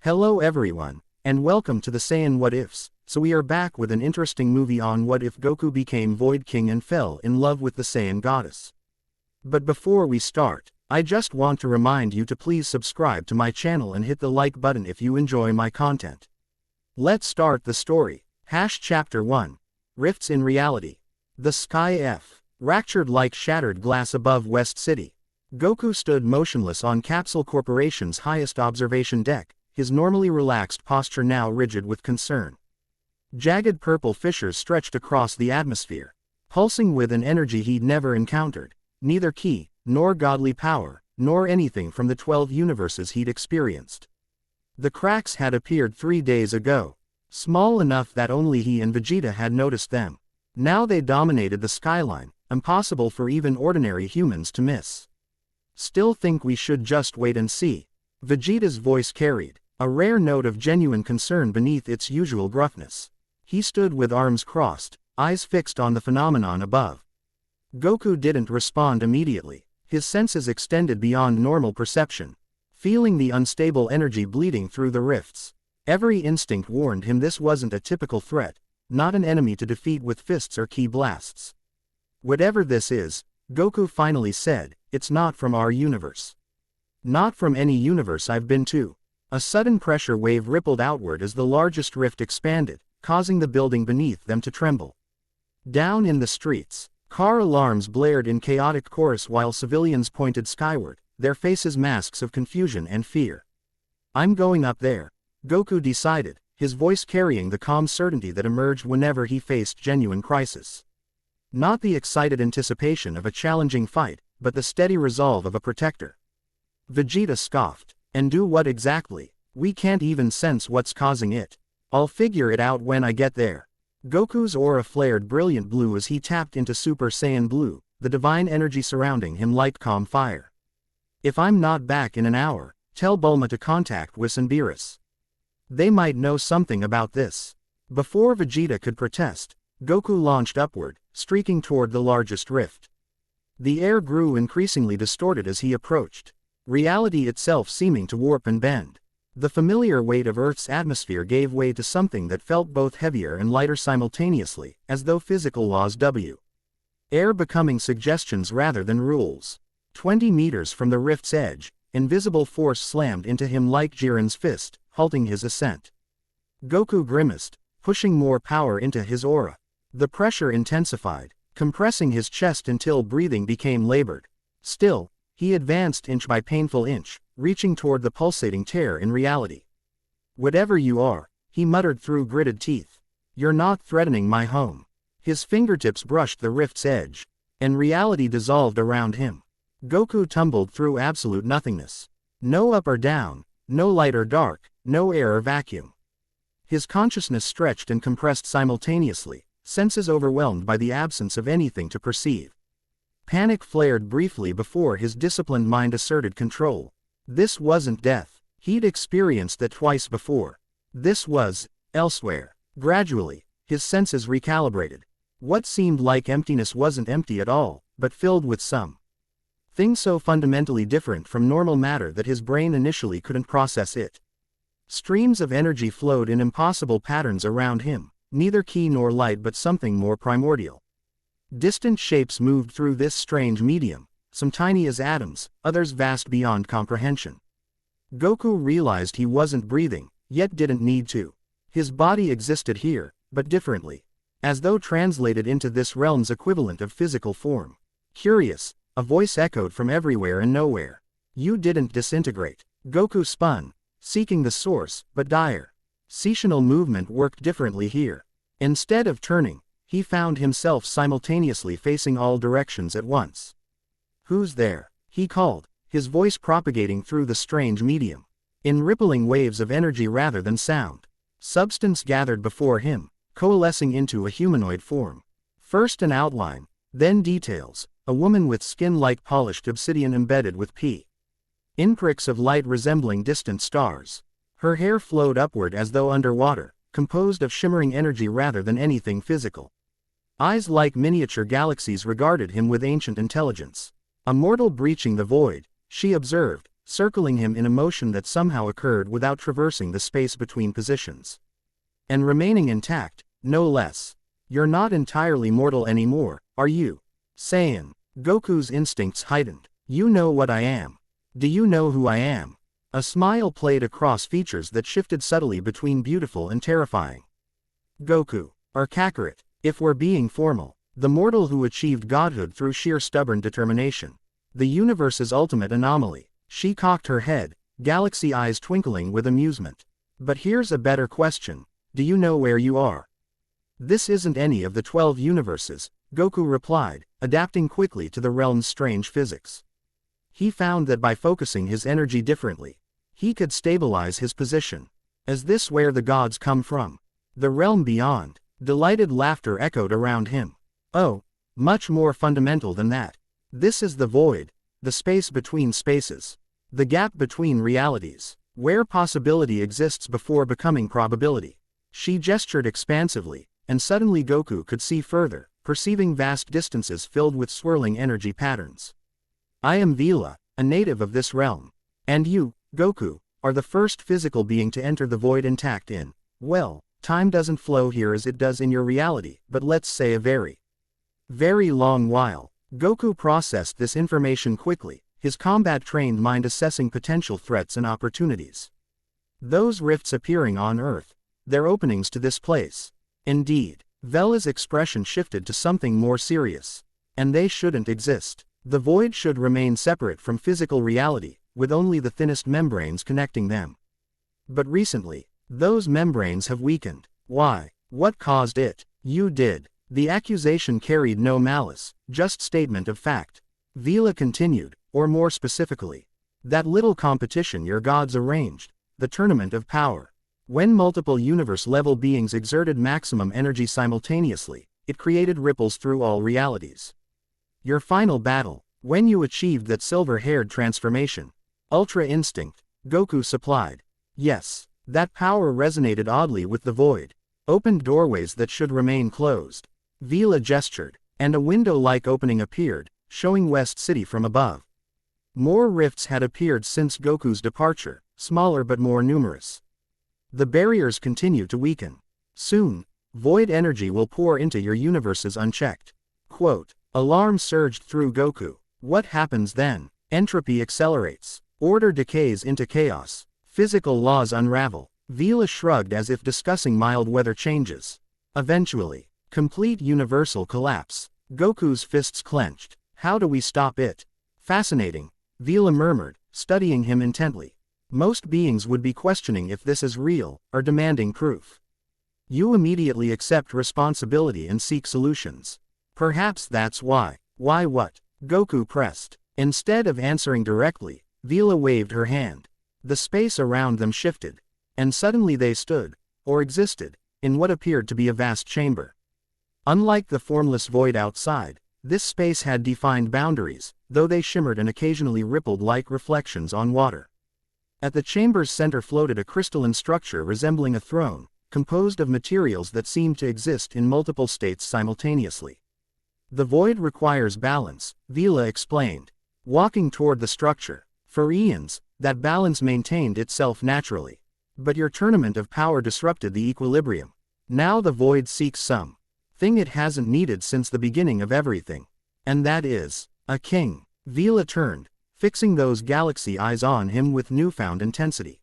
Hello everyone, and welcome to the Saiyan What Ifs. So we are back with an interesting movie on what if Goku became Void King and fell in love with the Saiyan goddess. But before we start, I just want to remind you to please subscribe to my channel and hit the like button if you enjoy my content. Let's start the story. Chapter 1. Rifts in Reality. The sky fractured like shattered glass above West City. Goku stood motionless on Capsule Corporation's highest observation deck, his normally relaxed posture now rigid with concern. Jagged purple fissures stretched across the atmosphere, pulsing with an energy he'd never encountered, neither ki, nor godly power, nor anything from the 12 universes he'd experienced. The cracks had appeared 3 days ago, small enough that only he and Vegeta had noticed them. Now they dominated the skyline, impossible for even ordinary humans to miss. Still think we should just wait and see? Vegeta's voice carried a rare note of genuine concern beneath its usual gruffness. He stood with arms crossed, eyes fixed on the phenomenon above. Goku didn't respond immediately, his senses extended beyond normal perception, feeling the unstable energy bleeding through the rifts. Every instinct warned him this wasn't a typical threat, not an enemy to defeat with fists or ki blasts. Whatever this is, Goku finally said, it's not from our universe. Not from any universe I've been to. A sudden pressure wave rippled outward as the largest rift expanded, causing the building beneath them to tremble. Down in the streets, car alarms blared in chaotic chorus while civilians pointed skyward, their faces masks of confusion and fear. I'm going up there, Goku decided, his voice carrying the calm certainty that emerged whenever he faced genuine crisis. Not the excited anticipation of a challenging fight, but the steady resolve of a protector. Vegeta scoffed. And do what exactly? We can't even sense what's causing it. I'll figure it out when I get there. Goku's aura flared brilliant blue as he tapped into Super Saiyan Blue, the divine energy surrounding him like calm fire. If I'm not back in an hour, tell Bulma to contact Whis and Beerus. They might know something about this. Before Vegeta could protest, Goku launched upward, streaking toward the largest rift. The air grew increasingly distorted as he approached, reality itself seeming to warp and bend. The familiar weight of Earth's atmosphere gave way to something that felt both heavier and lighter simultaneously, as though physical laws air becoming suggestions rather than rules. 20 meters from the rift's edge, invisible force slammed into him like Jiren's fist, halting his ascent. Goku grimaced, pushing more power into his aura. The pressure intensified, compressing his chest until breathing became labored. Still, he advanced inch by painful inch, reaching toward the pulsating tear in reality. Whatever you are, he muttered through gritted teeth. You're not threatening my home. His fingertips brushed the rift's edge, and reality dissolved around him. Goku tumbled through absolute nothingness. No up or down, no light or dark, no air or vacuum. His consciousness stretched and compressed simultaneously, senses overwhelmed by the absence of anything to perceive. Panic flared briefly before his disciplined mind asserted control. This wasn't death. He'd experienced that twice before. This was elsewhere. Gradually, his senses recalibrated. What seemed like emptiness wasn't empty at all, but filled with something so fundamentally different from normal matter that his brain initially couldn't process it. Streams of energy flowed in impossible patterns around him, neither ki nor light but something more primordial. Distant shapes moved through this strange medium, some tiny as atoms, others vast beyond comprehension. Goku realized he wasn't breathing, yet didn't need to. His body existed here, but differently, as though translated into this realm's equivalent of physical form. Curious, a voice echoed from everywhere and nowhere. You didn't disintegrate. Goku spun, seeking the source, but dimensional movement worked differently here. Instead of turning, he found himself simultaneously facing all directions at once. Who's there? He called, his voice propagating through the strange medium. In rippling waves of energy rather than sound, substance gathered before him, coalescing into a humanoid form. First an outline, then details, a woman with skin like polished obsidian embedded with pinpricks of light resembling distant stars. Her hair flowed upward as though underwater, composed of shimmering energy rather than anything physical. Eyes like miniature galaxies regarded him with ancient intelligence. A mortal breaching the void, she observed, circling him in a motion that somehow occurred without traversing the space between positions. And remaining intact, no less. You're not entirely mortal anymore, are you? Saiyan. Goku's instincts heightened. You know what I am. Do you know who I am? A smile played across features that shifted subtly between beautiful and terrifying. Goku. Or Kakarot, if we're being formal, the mortal who achieved godhood through sheer stubborn determination. The universe's ultimate anomaly. She cocked her head, galaxy eyes twinkling with amusement. But here's a better question. Do you know where you are? This isn't any of the 12 universes, Goku replied, adapting quickly to the realm's strange physics. He found that by focusing his energy differently, he could stabilize his position. Is this where the gods come from? The realm beyond? Delighted laughter echoed around him. Oh, much more fundamental than that. This is the void, the space between spaces. The gap between realities, where possibility exists before becoming probability. She gestured expansively, and suddenly Goku could see further, perceiving vast distances filled with swirling energy patterns. I am Vila, a native of this realm. And you, Goku, are the first physical being to enter the void intact in, well, time doesn't flow here as it does in your reality, but let's say a very, very long while. Goku processed this information quickly, his combat-trained mind assessing potential threats and opportunities. Those rifts appearing on Earth, they're openings to this place. Indeed, Vela's expression shifted to something more serious. And they shouldn't exist. The void should remain separate from physical reality, with only the thinnest membranes connecting them. But recently, those membranes have weakened. Why? What caused it? You did. The accusation carried no malice, just statement of fact. Vila continued, or more specifically, that little competition your gods arranged, the tournament of power. When multiple universe-level beings exerted maximum energy simultaneously, it created ripples through all realities. Your final battle, when you achieved that silver-haired transformation, Ultra Instinct, Goku supplied. Yes, that power resonated oddly with the void, opened doorways that should remain closed. Vila gestured, and a window-like opening appeared, showing West City from above. More rifts had appeared since Goku's departure, smaller but more numerous. The barriers continue to weaken. Soon, void energy will pour into your universes unchecked. Quote, alarm surged through Goku. What happens then? Entropy accelerates. Order decays into chaos. Physical laws unravel. Vila shrugged as if discussing mild weather changes. Eventually, complete universal collapse. Goku's fists clenched. How do we stop it? Fascinating, Vila murmured, studying him intently. Most beings would be questioning if this is real, or demanding proof. You immediately accept responsibility and seek solutions. Perhaps that's why. Why what? Goku pressed. Instead of answering directly, Vila waved her hand. The space around them shifted. And suddenly they stood, or existed, in what appeared to be a vast chamber. Unlike the formless void outside, this space had defined boundaries, though they shimmered and occasionally rippled like reflections on water. At the chamber's center floated a crystalline structure resembling a throne, composed of materials that seemed to exist in multiple states simultaneously. The void requires balance, Vila explained. Walking toward the structure, for eons, that balance maintained itself naturally. But your tournament of power disrupted the equilibrium. Now the void seeks something it hasn't needed since the beginning of everything. And that is, a king. Vila turned, fixing those galaxy eyes on him with newfound intensity.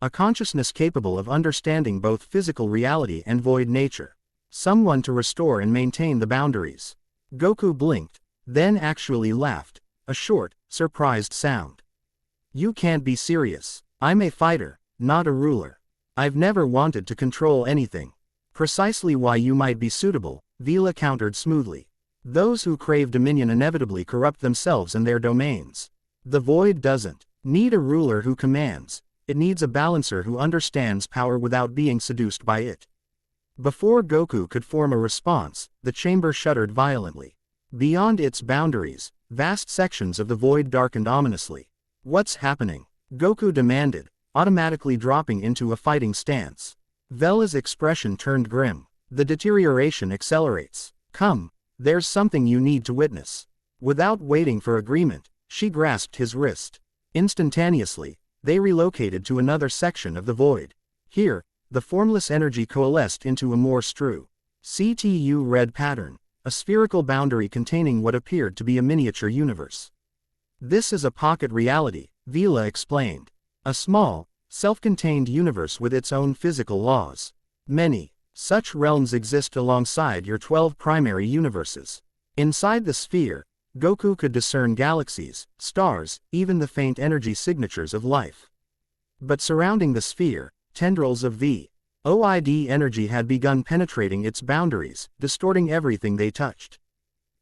A consciousness capable of understanding both physical reality and void nature. Someone to restore and maintain the boundaries. Goku blinked, then actually laughed, a short, surprised sound. You can't be serious. I'm a fighter, not a ruler. I've never wanted to control anything. Precisely why you might be suitable, Vila countered smoothly. Those who crave dominion inevitably corrupt themselves and their domains. The void doesn't need a ruler who commands, it needs a balancer who understands power without being seduced by it. Before Goku could form a response, the chamber shuddered violently. Beyond its boundaries, vast sections of the void darkened ominously. What's happening? Goku demanded, automatically dropping into a fighting stance. Vela's expression turned grim. The deterioration accelerates. Come, there's something you need to witness. Without waiting for agreement, she grasped his wrist. Instantaneously, they relocated to another section of the void. Here, the formless energy coalesced into a more CTU red pattern, a spherical boundary containing what appeared to be a miniature universe. This is a pocket reality, Vila explained. A small, self-contained universe with its own physical laws. Many such realms exist alongside your 12 primary universes. Inside the sphere, Goku could discern galaxies, stars, even the faint energy signatures of life. But surrounding the sphere, tendrils of void energy had begun penetrating its boundaries, distorting everything they touched.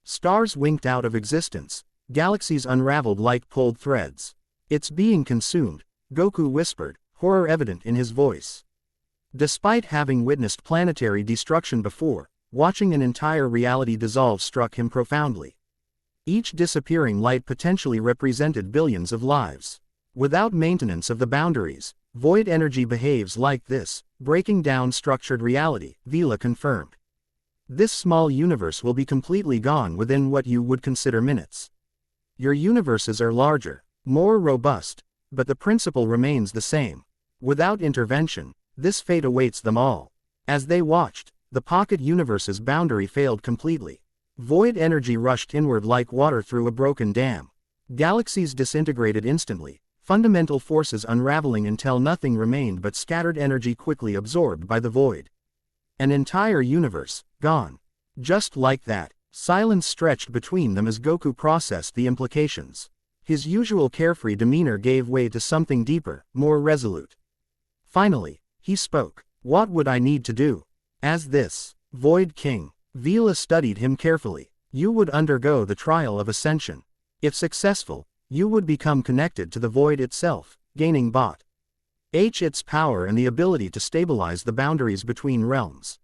Stars winked out of existence, galaxies unraveled like pulled threads. It's being consumed, Goku whispered, horror evident in his voice. Despite having witnessed planetary destruction before, watching an entire reality dissolve struck him profoundly. Each disappearing light potentially represented billions of lives. Without maintenance of the boundaries, void energy behaves like this, breaking down structured reality, Vila confirmed. This small universe will be completely gone within what you would consider minutes. Your universes are larger, more robust, but the principle remains the same. Without intervention, this fate awaits them all. As they watched, the pocket universe's boundary failed completely. Void energy rushed inward like water through a broken dam. Galaxies disintegrated instantly, fundamental forces unraveling until nothing remained but scattered energy quickly absorbed by the void. An entire universe, gone. Just like that, silence stretched between them as Goku processed the implications. His usual carefree demeanor gave way to something deeper, more resolute. Finally, he spoke. What would I need to do? As this Void King, Vila studied him carefully. You would undergo the trial of ascension. If successful, you would become connected to the void itself, gaining its power and the ability to stabilize the boundaries between realms.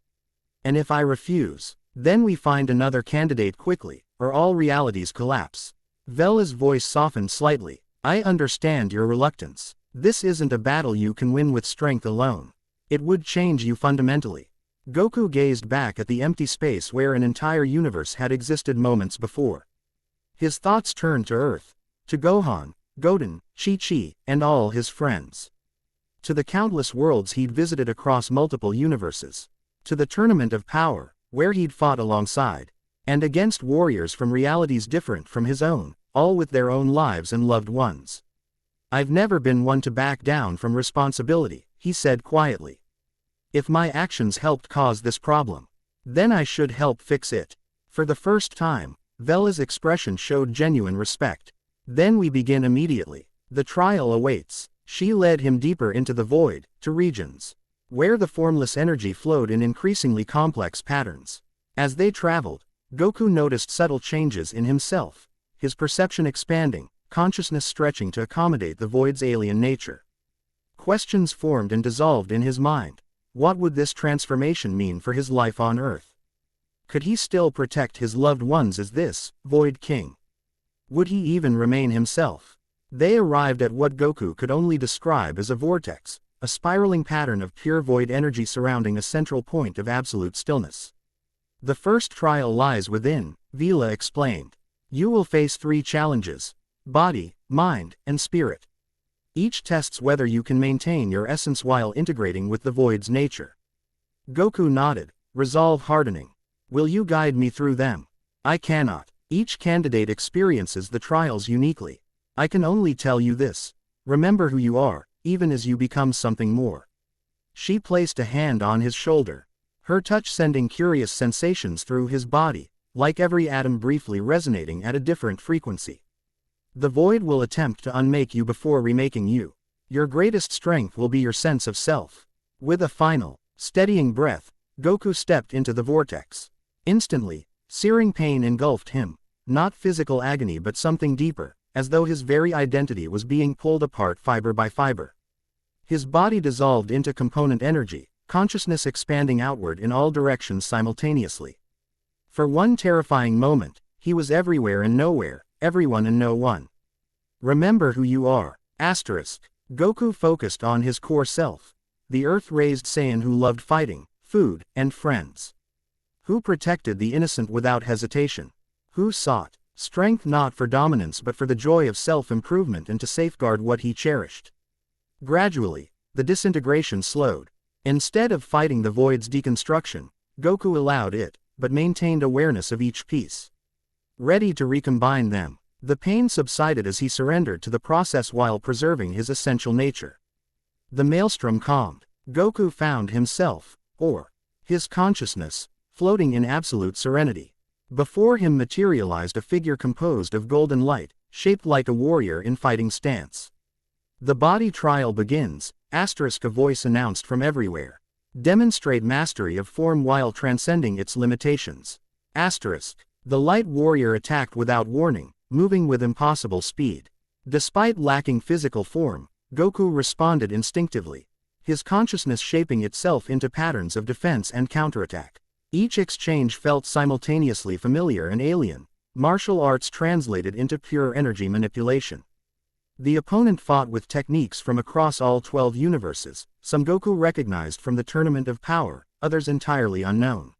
And if I refuse, then we find another candidate quickly, or all realities collapse. Vela's voice softened slightly. I understand your reluctance. This isn't a battle you can win with strength alone. It would change you fundamentally. Goku gazed back at the empty space where an entire universe had existed moments before. His thoughts turned to Earth. To Gohan, Goten, Chi-Chi, and all his friends. To the countless worlds he'd visited across multiple universes. To the tournament of power, where he'd fought alongside and against warriors from realities different from his own, all with their own lives and loved ones. I've never been one to back down from responsibility, he said quietly. If my actions helped cause this problem, then I should help fix it. For the first time, Vela's expression showed genuine respect. Then we begin immediately. The trial awaits. She led him deeper into the void, to regions where the formless energy flowed in increasingly complex patterns. As they traveled, Goku noticed subtle changes in himself, his perception expanding, consciousness stretching to accommodate the void's alien nature. Questions formed and dissolved in his mind. What would this transformation mean for his life on Earth? Could he still protect his loved ones as this Void King? Would he even remain himself? They arrived at what Goku could only describe as a vortex, a spiraling pattern of pure void energy surrounding a central point of absolute stillness. The first trial lies within, Vila explained. You will face 3 challenges: body, mind, and spirit. Each tests whether you can maintain your essence while integrating with the void's nature. Goku nodded, resolve hardening. Will you guide me through them? I cannot. Each candidate experiences the trials uniquely. I can only tell you this. Remember who you are, even as you become something more. She placed a hand on his shoulder, her touch sending curious sensations through his body, like every atom briefly resonating at a different frequency. The void will attempt to unmake you before remaking you. Your greatest strength will be your sense of self. With a final, steadying breath, Goku stepped into the vortex. Instantly, searing pain engulfed him, not physical agony but something deeper, as though his very identity was being pulled apart fiber by fiber. His body dissolved into component energy, consciousness expanding outward in all directions simultaneously. For one terrifying moment, he was everywhere and nowhere, everyone and no one. Remember who you are. Goku focused on his core self, the earth-raised Saiyan who loved fighting, food, and friends. Who protected the innocent without hesitation. Who sought Strength not for dominance but for the joy of self-improvement and to safeguard what he cherished. Gradually, the disintegration slowed. Instead of fighting the void's deconstruction, Goku allowed it, but maintained awareness of each piece. Ready to recombine them, the pain subsided as he surrendered to the process while preserving his essential nature. The maelstrom calmed. Goku found himself, or his consciousness, floating in absolute serenity. Before him materialized a figure composed of golden light, shaped like a warrior in fighting stance. The body trial begins, a voice announced from everywhere. Demonstrate mastery of form while transcending its limitations. The light warrior attacked without warning, moving with impossible speed. Despite lacking physical form, Goku responded instinctively, his consciousness shaping itself into patterns of defense and counterattack. Each exchange felt simultaneously familiar and alien, martial arts translated into pure energy manipulation. The opponent fought with techniques from across all 12 universes, some Goku recognized from the Tournament of Power, others entirely unknown.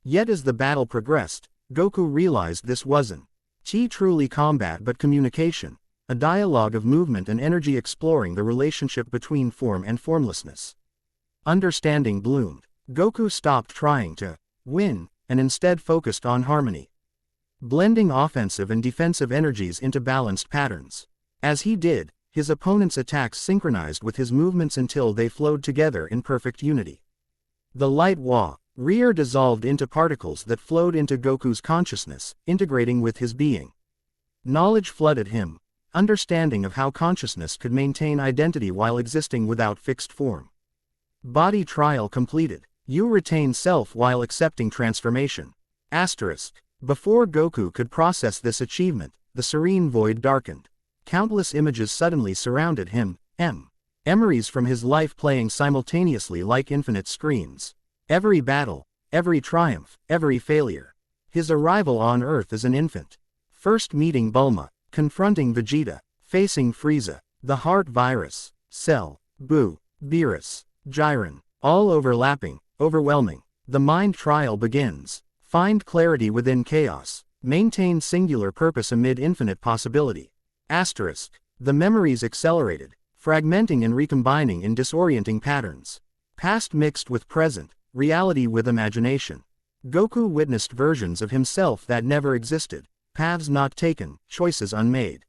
Yet as the battle progressed, Goku realized this wasn't truly combat but communication, a dialogue of movement and energy exploring the relationship between form and formlessness. Understanding bloomed. Goku stopped trying to win, and instead focused on harmony. Blending offensive and defensive energies into balanced patterns. As he did, his opponent's attacks synchronized with his movements until they flowed together in perfect unity. The light warrior dissolved into particles that flowed into Goku's consciousness, integrating with his being. Knowledge flooded him, understanding of how consciousness could maintain identity while existing without fixed form. Body trial completed. You retain self while accepting transformation. Before Goku could process this achievement, the serene void darkened. Countless images suddenly surrounded him, memories from his life playing simultaneously like infinite screens. Every battle, every triumph, every failure. His arrival on Earth as an infant. First meeting Bulma, confronting Vegeta, facing Frieza, the heart virus, Cell, Boo, Beerus, Jiren, all overlapping, overwhelming. The mind trial begins. Find clarity within chaos. Maintain singular purpose amid infinite possibility. The memories accelerated, fragmenting and recombining in disorienting patterns. Past mixed with present, reality with imagination. Goku witnessed versions of himself that never existed, paths not taken, choices unmade.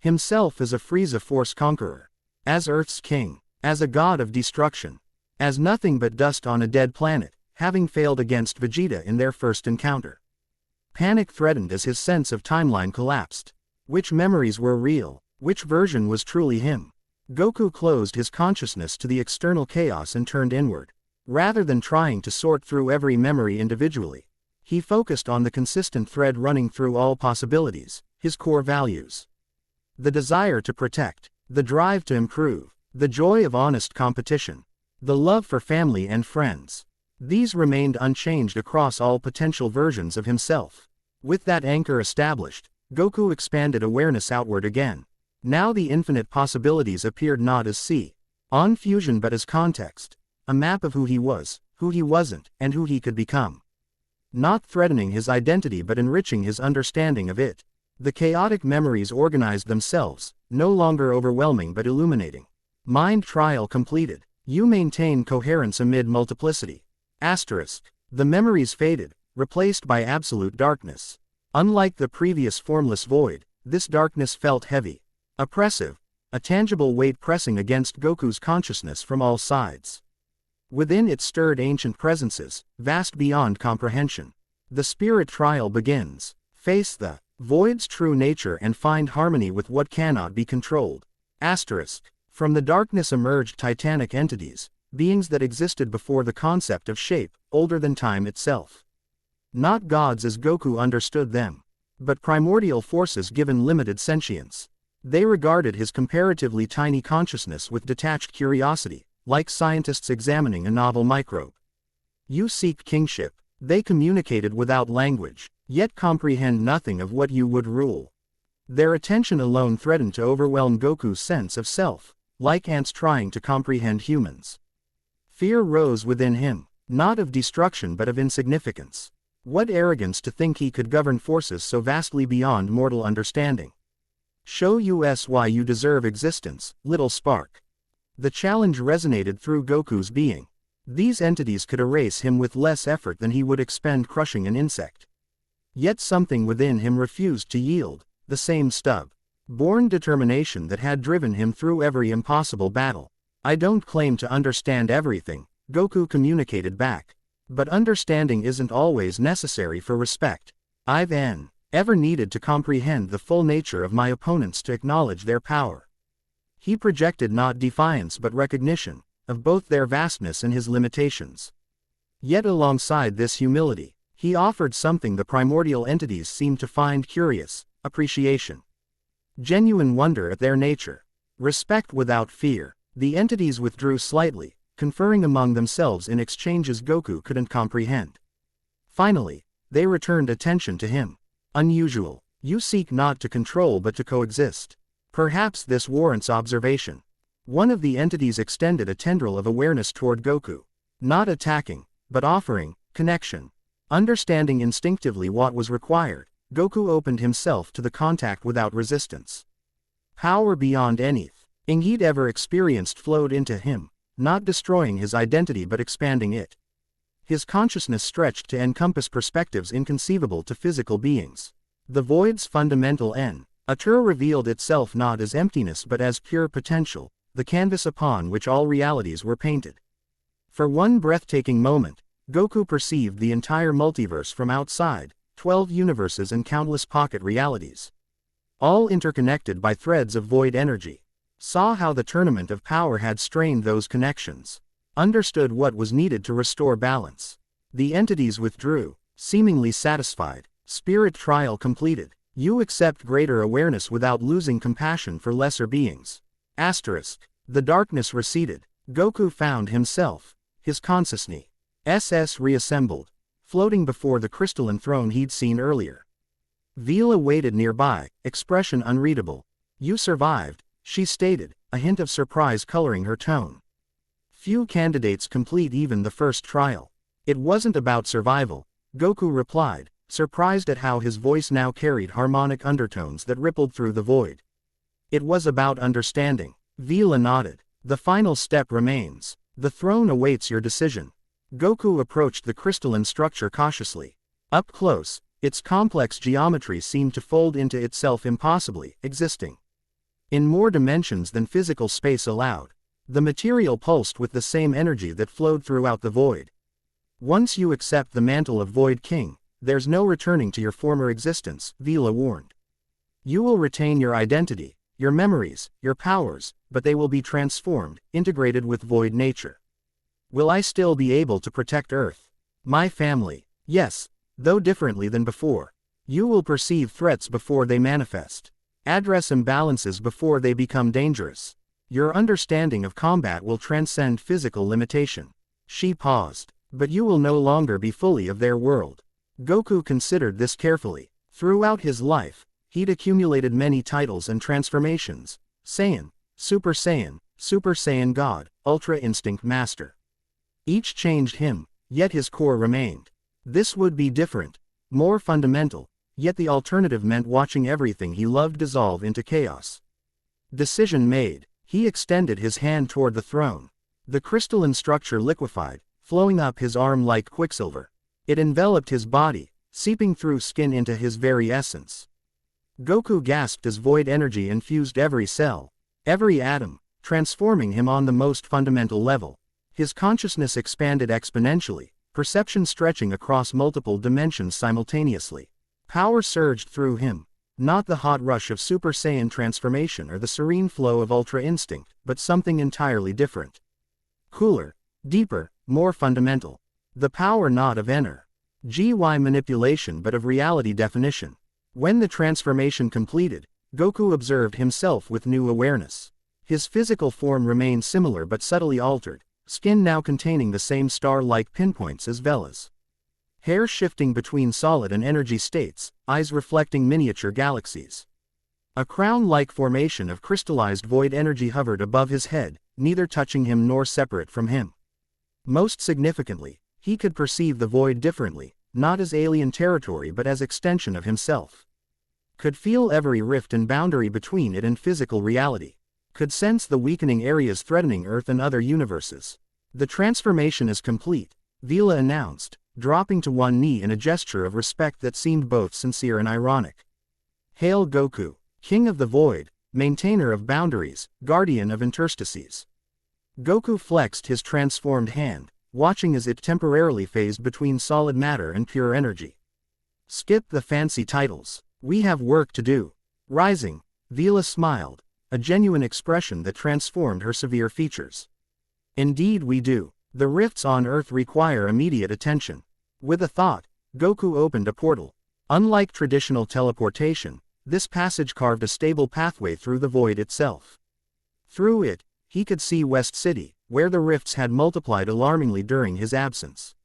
Himself as a Frieza Force conqueror, as Earth's king, as a god of destruction, as nothing but dust on a dead planet, having failed against Vegeta in their first encounter. Panic threatened as his sense of timeline collapsed. Which memories were real? Which version was truly him? Goku closed his consciousness to the external chaos and turned inward. Rather than trying to sort through every memory individually, he focused on the consistent thread running through all possibilities, his core values. The desire to protect, the drive to improve, the joy of honest competition, the love for family and friends. These remained unchanged across all potential versions of himself. With that anchor established, Goku expanded awareness outward again. Now the infinite possibilities appeared not as on fusion but as context, a map of who he was, who he wasn't, and who he could become. Not threatening his identity but enriching his understanding of it. The chaotic memories organized themselves, no longer overwhelming but illuminating. Mind trial completed. You maintain coherence amid multiplicity. The memories faded, replaced by absolute darkness. Unlike the previous formless void, this darkness felt heavy, oppressive, a tangible weight pressing against Goku's consciousness from all sides. Within it stirred ancient presences, vast beyond comprehension. The spirit trial begins. Face the void's true nature and find harmony with what cannot be controlled. From the darkness emerged titanic entities, beings that existed before the concept of shape, older than time itself. Not gods as Goku understood them, but primordial forces given limited sentience. They regarded his comparatively tiny consciousness with detached curiosity, like scientists examining a novel microbe. You seek kingship. They communicated without language, yet comprehend nothing of what you would rule. Their attention alone threatened to overwhelm Goku's sense of self, like ants trying to comprehend humans. Fear rose within him, not of destruction but of insignificance. What arrogance to think he could govern forces so vastly beyond mortal understanding. Show us why you deserve existence, little spark. The challenge resonated through Goku's being. These entities could erase him with less effort than he would expend crushing an insect. Yet something within him refused to yield, the same stub-born determination that had driven him through every impossible battle. I don't claim to understand everything, Goku communicated back. But understanding isn't always necessary for respect. I've ever needed to comprehend the full nature of my opponents to acknowledge their power. He projected not defiance but recognition, of both their vastness and his limitations. Yet alongside this humility, he offered something the primordial entities seemed to find curious: appreciation. Genuine wonder at their nature. Respect without fear. The entities withdrew slightly, conferring among themselves in exchanges Goku couldn't comprehend. Finally, they returned attention to him. Unusual. You seek not to control but to coexist. Perhaps this warrants observation. One of the entities extended a tendril of awareness toward Goku. Not attacking, but offering connection. Understanding instinctively what was required, Goku opened himself to the contact without resistance. Power beyond anything he'd ever experienced flowed into him, not destroying his identity but expanding it. His consciousness stretched to encompass perspectives inconceivable to physical beings. The void's fundamental nature revealed itself not as emptiness but as pure potential, the canvas upon which all realities were painted. For one breathtaking moment, Goku perceived the entire multiverse from outside, 12 universes and countless pocket realities. All interconnected by threads of void energy. Saw how the tournament of power had strained those connections. Understood what was needed to restore balance. The entities withdrew, seemingly satisfied. Spirit trial completed. You accept greater awareness without losing compassion for lesser beings. Asterisk. The darkness receded. Goku found himself, his consciousness reassembled, floating before the crystalline throne he'd seen earlier. Vila waited nearby, expression unreadable. You survived, she stated, a hint of surprise coloring her tone. Few candidates complete even the first trial. It wasn't about survival, Goku replied, surprised at how his voice now carried harmonic undertones that rippled through the void. It was about understanding. Vila nodded. The final step remains. The throne awaits your decision. Goku approached the crystalline structure cautiously. Up close, its complex geometry seemed to fold into itself impossibly, existing in more dimensions than physical space allowed. The material pulsed with the same energy that flowed throughout the void. Once you accept the mantle of Void King, there's no returning to your former existence, Vila warned. You will retain your identity, your memories, your powers, but they will be transformed, integrated with void nature. Will I still be able to protect Earth? My family? Yes, though differently than before. You will perceive threats before they manifest. Address imbalances before they become dangerous. Your understanding of combat will transcend physical limitation. She paused. But you will no longer be fully of their world. Goku considered this carefully. Throughout his life, he'd accumulated many titles and transformations: Saiyan, Super Saiyan God, Ultra Instinct Master. Each changed him, yet his core remained. This would be different, more fundamental, yet the alternative meant watching everything he loved dissolve into chaos. Decision made, he extended his hand toward the throne. The crystalline structure liquefied, flowing up his arm like quicksilver. It enveloped his body, seeping through skin into his very essence. Goku gasped as void energy infused every cell, every atom, transforming him on the most fundamental level. His consciousness expanded exponentially, perception stretching across multiple dimensions simultaneously. Power surged through him, not the hot rush of Super Saiyan transformation or the serene flow of Ultra Instinct, but something entirely different. Cooler, deeper, more fundamental. The power not of energy manipulation but of reality definition. When the transformation completed, Goku observed himself with new awareness. His physical form remained similar but subtly altered, skin now containing the same star-like pinpoints as Vela's. Hair shifting between solid and energy states, eyes reflecting miniature galaxies. A crown-like formation of crystallized void energy hovered above his head, neither touching him nor separate from him. Most significantly, he could perceive the void differently, not as alien territory but as extension of himself. Could feel every rift and boundary between it and physical reality. Could sense the weakening areas threatening Earth and other universes. The transformation is complete, Vila announced, dropping to one knee in a gesture of respect that seemed both sincere and ironic. Hail Goku, King of the Void, maintainer of boundaries, guardian of interstices. Goku flexed his transformed hand, watching as it temporarily phased between solid matter and pure energy. Skip the fancy titles. We have work to do. Rising, Vila smiled, a genuine expression that transformed her severe features. Indeed we do. The rifts on Earth require immediate attention. With a thought, Goku opened a portal. Unlike traditional teleportation, this passage carved a stable pathway through the void itself. Through it, he could see West City, where the rifts had multiplied alarmingly during his absence.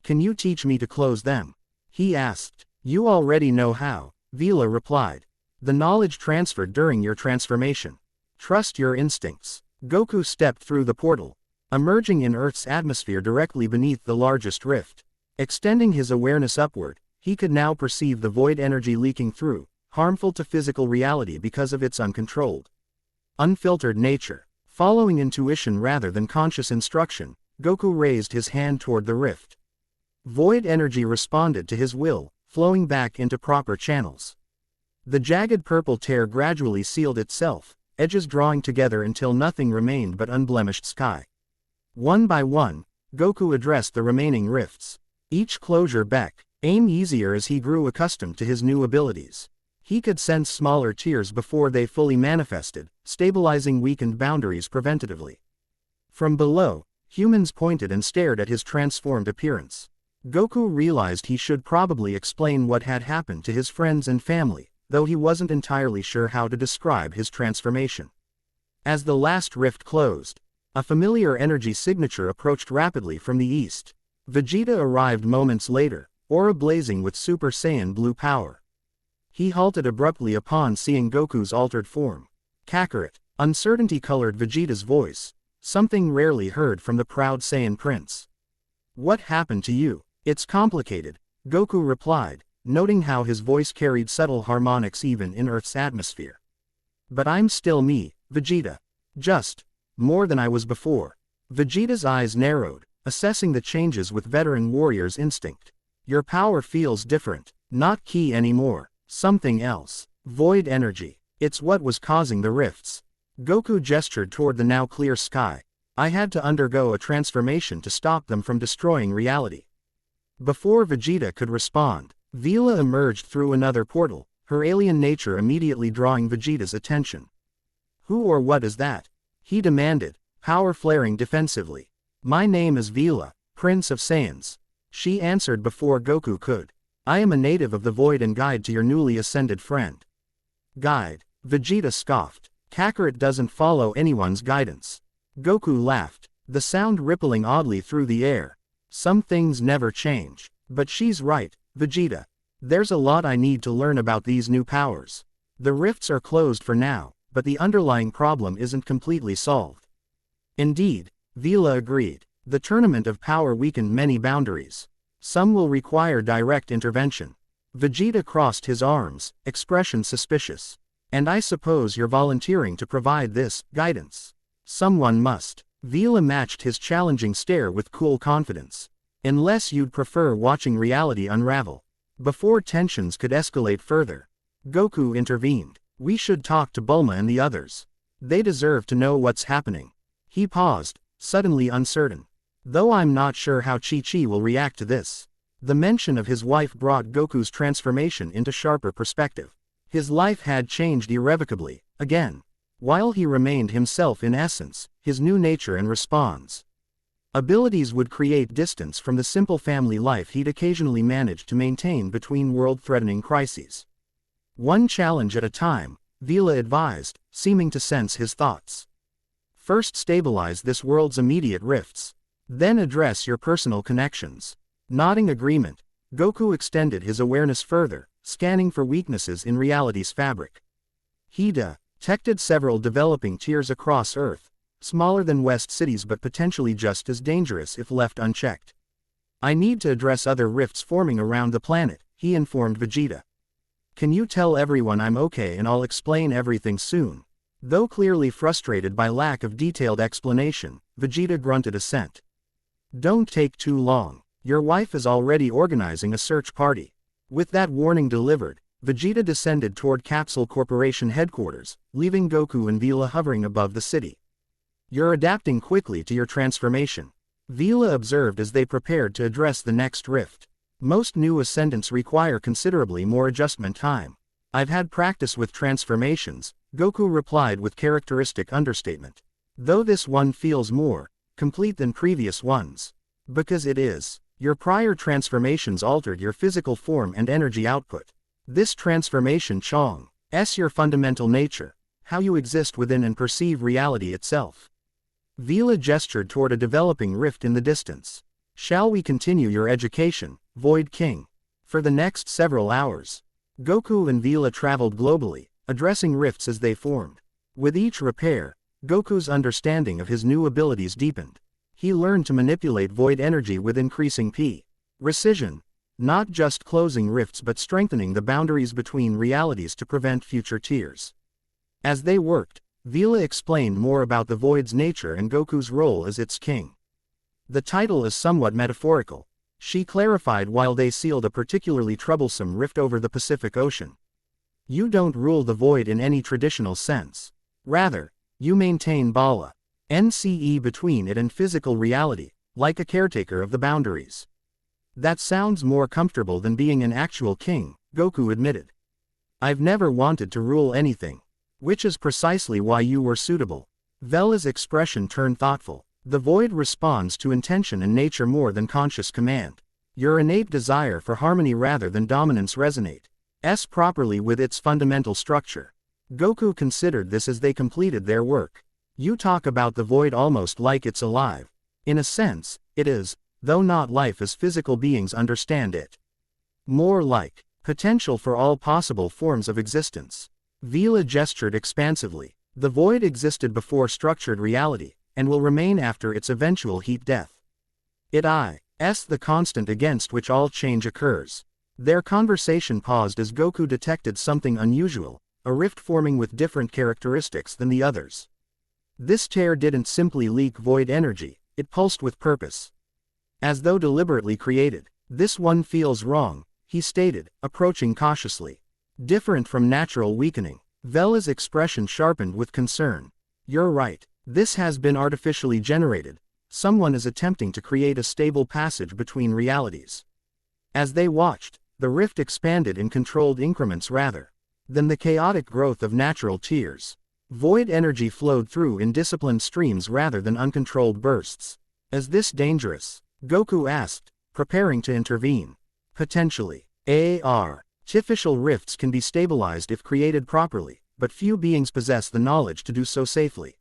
Can you teach me to close them? He asked. You already know how, Vila replied. The knowledge transferred during your transformation. Trust your instincts. Goku stepped through the portal, emerging in Earth's atmosphere directly beneath the largest rift. Extending his awareness upward, he could now perceive the void energy leaking through, harmful to physical reality because of its uncontrolled, unfiltered nature. Following intuition rather than conscious instruction, Goku raised his hand toward the rift. Void energy responded to his will, flowing back into proper channels. The jagged purple tear gradually sealed itself, edges drawing together until nothing remained but unblemished sky. One by one, Goku addressed the remaining rifts. Each closure became easier as he grew accustomed to his new abilities. He could sense smaller tears before they fully manifested, stabilizing weakened boundaries preventatively. From below, humans pointed and stared at his transformed appearance. Goku realized he should probably explain what had happened to his friends and family, though he wasn't entirely sure how to describe his transformation. As the last rift closed, a familiar energy signature approached rapidly from the east. Vegeta arrived moments later, aura blazing with Super Saiyan blue power. He halted abruptly upon seeing Goku's altered form. Kakarot, uncertainty colored Vegeta's voice, something rarely heard from the proud Saiyan prince. What happened to you? It's complicated, Goku replied, noting how his voice carried subtle harmonics even in Earth's atmosphere. But I'm still me, Vegeta. Just more than I was before. Vegeta's eyes narrowed, assessing the changes with veteran warrior's instinct. Your power feels different, not ki anymore. Something else. Void energy. It's what was causing the rifts. Goku gestured toward the now clear sky. I had to undergo a transformation to stop them from destroying reality. Before Vegeta could respond, Vila emerged through another portal, her alien nature immediately drawing Vegeta's attention. Who or what is that? He demanded, power flaring defensively. My name is Vila, Prince of Saiyans. She answered before Goku could. I am a native of the void and guide to your newly ascended friend. Guide, Vegeta scoffed. Kakarot doesn't follow anyone's guidance. Goku laughed, the sound rippling oddly through the air. Some things never change. But she's right, Vegeta. There's a lot I need to learn about these new powers. The rifts are closed for now, but the underlying problem isn't completely solved. Indeed, Vila agreed. The tournament of power weakened many boundaries. Some will require direct intervention. Vegeta crossed his arms, expression suspicious. And I suppose you're volunteering to provide this guidance. Someone must. Vila matched his challenging stare with cool confidence. Unless you'd prefer watching reality unravel. Before tensions could escalate further, Goku intervened. We should talk to Bulma and the others. They deserve to know what's happening. He paused, suddenly uncertain. Though I'm not sure how Chi-Chi will react to this. The mention of his wife brought Goku's transformation into sharper perspective. His life had changed irrevocably, again. While he remained himself in essence, his new nature and response abilities would create distance from the simple family life he'd occasionally managed to maintain between world-threatening crises. One challenge at a time, Vila advised, seeming to sense his thoughts. First stabilize this world's immediate rifts. Then address your personal connections. Nodding agreement, Goku extended his awareness further, scanning for weaknesses in reality's fabric. He detected several developing tiers across Earth, smaller than West cities but potentially just as dangerous if left unchecked. I need to address other rifts forming around the planet, he informed Vegeta. Can you tell everyone I'm okay and I'll explain everything soon? Though clearly frustrated by lack of detailed explanation, Vegeta grunted assent. Don't take too long. Your wife is already organizing a search party. With that warning delivered, Vegeta descended toward Capsule Corporation headquarters, leaving Goku and Vila hovering above the city. You're adapting quickly to your transformation, Vila observed as they prepared to address the next rift. Most new ascendants require considerably more adjustment time. I've had practice with transformations, Goku replied with characteristic understatement. Though this one feels more complete than previous ones. Because it is. Your prior transformations altered your physical form and energy output. This transformation changes your fundamental nature, how you exist within and perceive reality itself. Vila gestured toward a developing rift in the distance. Shall we continue your education, Void King? For the next several hours, Goku and Vila traveled globally, addressing rifts as they formed. With each repair, Goku's understanding of his new abilities deepened. He learned to manipulate void energy with increasing precision, not just closing rifts but strengthening the boundaries between realities to prevent future tears. As they worked, Vila explained more about the void's nature and Goku's role as its king. The title is somewhat metaphorical, she clarified while they sealed a particularly troublesome rift over the Pacific Ocean. You don't rule the void in any traditional sense. Rather, you maintain balance between it and physical reality, like a caretaker of the boundaries. That sounds more comfortable than being an actual king, Goku admitted. I've never wanted to rule anything. Which is precisely why you were suitable. Vela's expression turned thoughtful. The void responds to intention and nature more than conscious command. Your innate desire for harmony rather than dominance resonates properly with its fundamental structure. Goku considered this as they completed their work. You talk about the void almost like it's alive. In a sense, it is, though not life as physical beings understand it. More like potential for all possible forms of existence. Vila gestured expansively. The void existed before structured reality, and will remain after its eventual heat death. It is the constant against which all change occurs. Their conversation paused as Goku detected something unusual, a rift forming with different characteristics than the others. This tear didn't simply leak void energy, it pulsed with purpose. As though deliberately created. This one feels wrong, he stated, approaching cautiously. Different from natural weakening. Vela's expression sharpened with concern. You're right. This has been artificially generated. Someone is attempting to create a stable passage between realities. As they watched, the rift expanded in controlled increments rather than the chaotic growth of natural tears. Void energy flowed through in disciplined streams rather than uncontrolled bursts. Is this dangerous? Goku asked, preparing to intervene. Potentially. Artificial rifts can be stabilized if created properly, but few beings possess the knowledge to do so safely.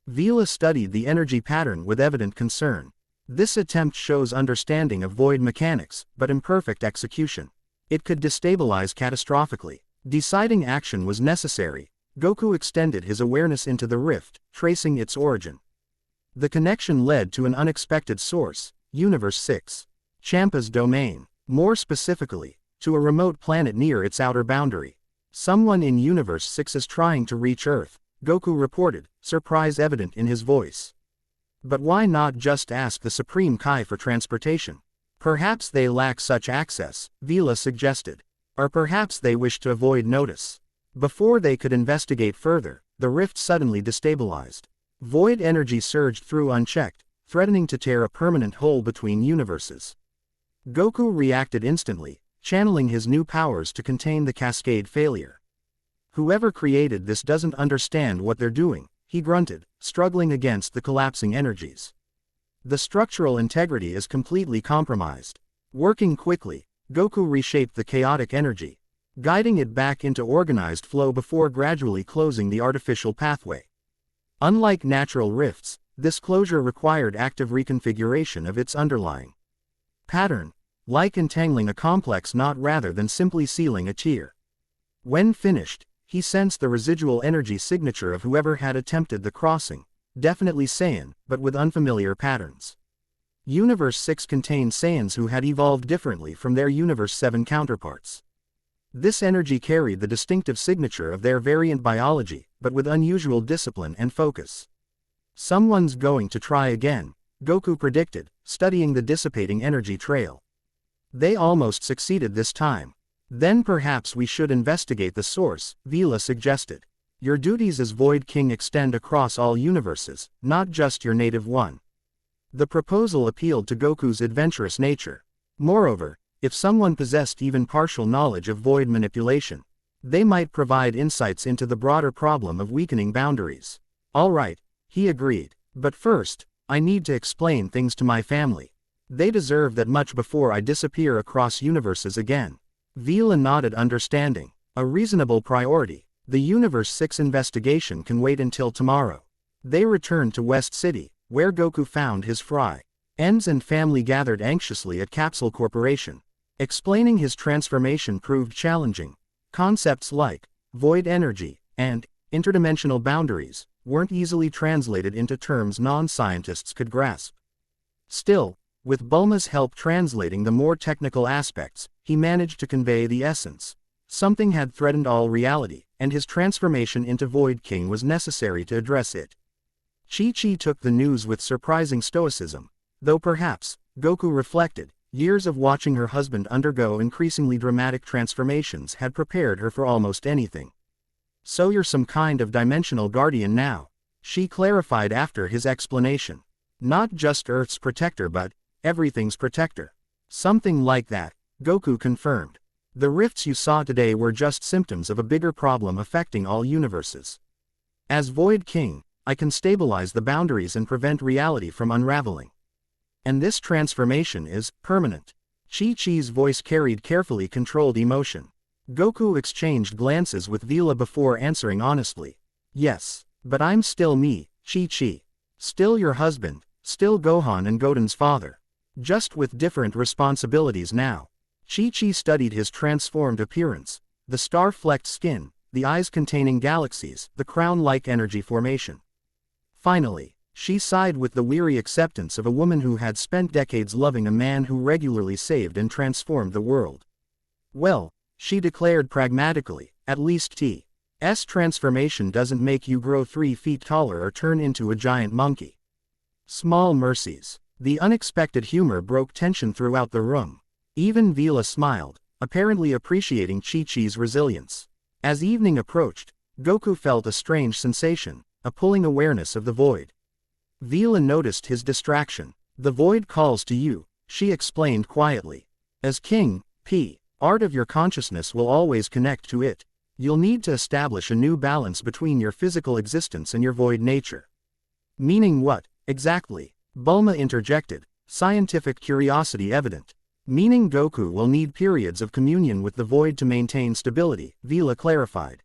Vila studied the energy pattern with evident concern. This attempt shows understanding of void mechanics, but imperfect execution. It could destabilize catastrophically. Deciding action was necessary, Goku extended his awareness into the rift, tracing its origin. The connection led to an unexpected source, Universe 6. Champa's domain. More specifically, to a remote planet near its outer boundary. Someone in Universe 6 is trying to reach Earth, Goku reported, surprise evident in his voice. But why not just ask the Supreme Kai for transportation? Perhaps they lack such access, Vila suggested. Or perhaps they wish to avoid notice. Before they could investigate further, the rift suddenly destabilized. Void energy surged through unchecked, threatening to tear a permanent hole between universes. Goku reacted instantly, channeling his new powers to contain the cascade failure. Whoever created this doesn't understand what they're doing, he grunted, struggling against the collapsing energies. The structural integrity is completely compromised. Working quickly, Goku reshaped the chaotic energy, guiding it back into organized flow before gradually closing the artificial pathway. Unlike natural rifts, this closure required active reconfiguration of its underlying pattern, like entangling a complex knot rather than simply sealing a tear. When finished, he sensed the residual energy signature of whoever had attempted the crossing, definitely Saiyan, but with unfamiliar patterns. Universe 6 contained Saiyans who had evolved differently from their Universe 7 counterparts. This energy carried the distinctive signature of their variant biology, but with unusual discipline and focus. Someone's going to try again, Goku predicted, studying the dissipating energy trail. They almost succeeded this time. Then perhaps we should investigate the source, Vila suggested. Your duties as Void King extend across all universes, not just your native one. The proposal appealed to Goku's adventurous nature. Moreover, if someone possessed even partial knowledge of void manipulation, they might provide insights into the broader problem of weakening boundaries. All right, he agreed. But first, I need to explain things to my family. They deserve that much before I disappear across universes again. Vila nodded, understanding. A reasonable priority. The Universe 6 investigation can wait until tomorrow. They returned to West City, where Goku found his friends and family gathered anxiously at Capsule Corporation. Explaining his transformation proved challenging. Concepts like void energy and interdimensional boundaries weren't easily translated into terms non-scientists could grasp. Still, with Bulma's help translating the more technical aspects, he managed to convey the essence. Something had threatened all reality, and his transformation into Void King was necessary to address it. Chi-Chi took the news with surprising stoicism, though perhaps, Goku reflected, years of watching her husband undergo increasingly dramatic transformations had prepared her for almost anything. So you're some kind of dimensional guardian now, she clarified after his explanation. Not just Earth's protector but everything's protector. Something like that, Goku confirmed. The rifts you saw today were just symptoms of a bigger problem affecting all universes. As Void King, I can stabilize the boundaries and prevent reality from unraveling. And this transformation is permanent. Chi-Chi's voice carried carefully controlled emotion. Goku exchanged glances with Vila before answering honestly. Yes, but I'm still me, Chi-Chi. Still your husband, still Gohan and Goten's father. Just with different responsibilities now. Chi-Chi studied his transformed appearance, the star-flecked skin, the eyes containing galaxies, the crown-like energy formation. Finally, she sighed with the weary acceptance of a woman who had spent decades loving a man who regularly saved and transformed the world. Well, she declared pragmatically, at least T's transformation doesn't make you grow 3 feet taller or turn into a giant monkey. Small mercies. The unexpected humor broke tension throughout the room. Even Vila smiled, apparently appreciating Chi-Chi's resilience. As evening approached, Goku felt a strange sensation, a pulling awareness of the void. Vila noticed his distraction. The void calls to you, she explained quietly. As king, art of your consciousness will always connect to it. You'll need to establish a new balance between your physical existence and your void nature. Meaning what, exactly? Bulma interjected, scientific curiosity evident. Meaning Goku will need periods of communion with the void to maintain stability, Vila clarified.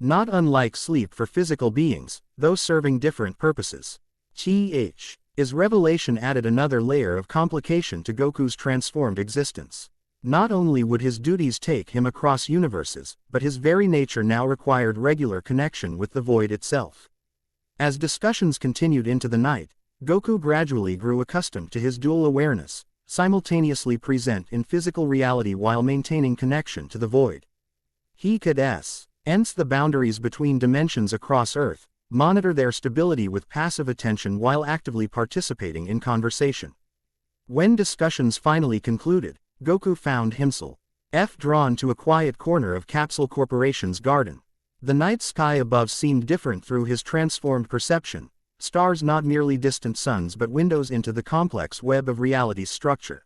Not unlike sleep for physical beings, though serving different purposes. His revelation added another layer of complication to Goku's transformed existence. Not only would his duties take him across universes, but his very nature now required regular connection with the void itself. As discussions continued into the night, Goku gradually grew accustomed to his dual awareness, simultaneously present in physical reality while maintaining connection to the void. He could sense the boundaries between dimensions across Earth, monitor their stability with passive attention while actively participating in conversation. When discussions finally concluded, Goku found himself drawn to a quiet corner of Capsule Corporation's garden. The night sky above seemed different through his transformed perception, stars not merely distant suns but windows into the complex web of reality's structure.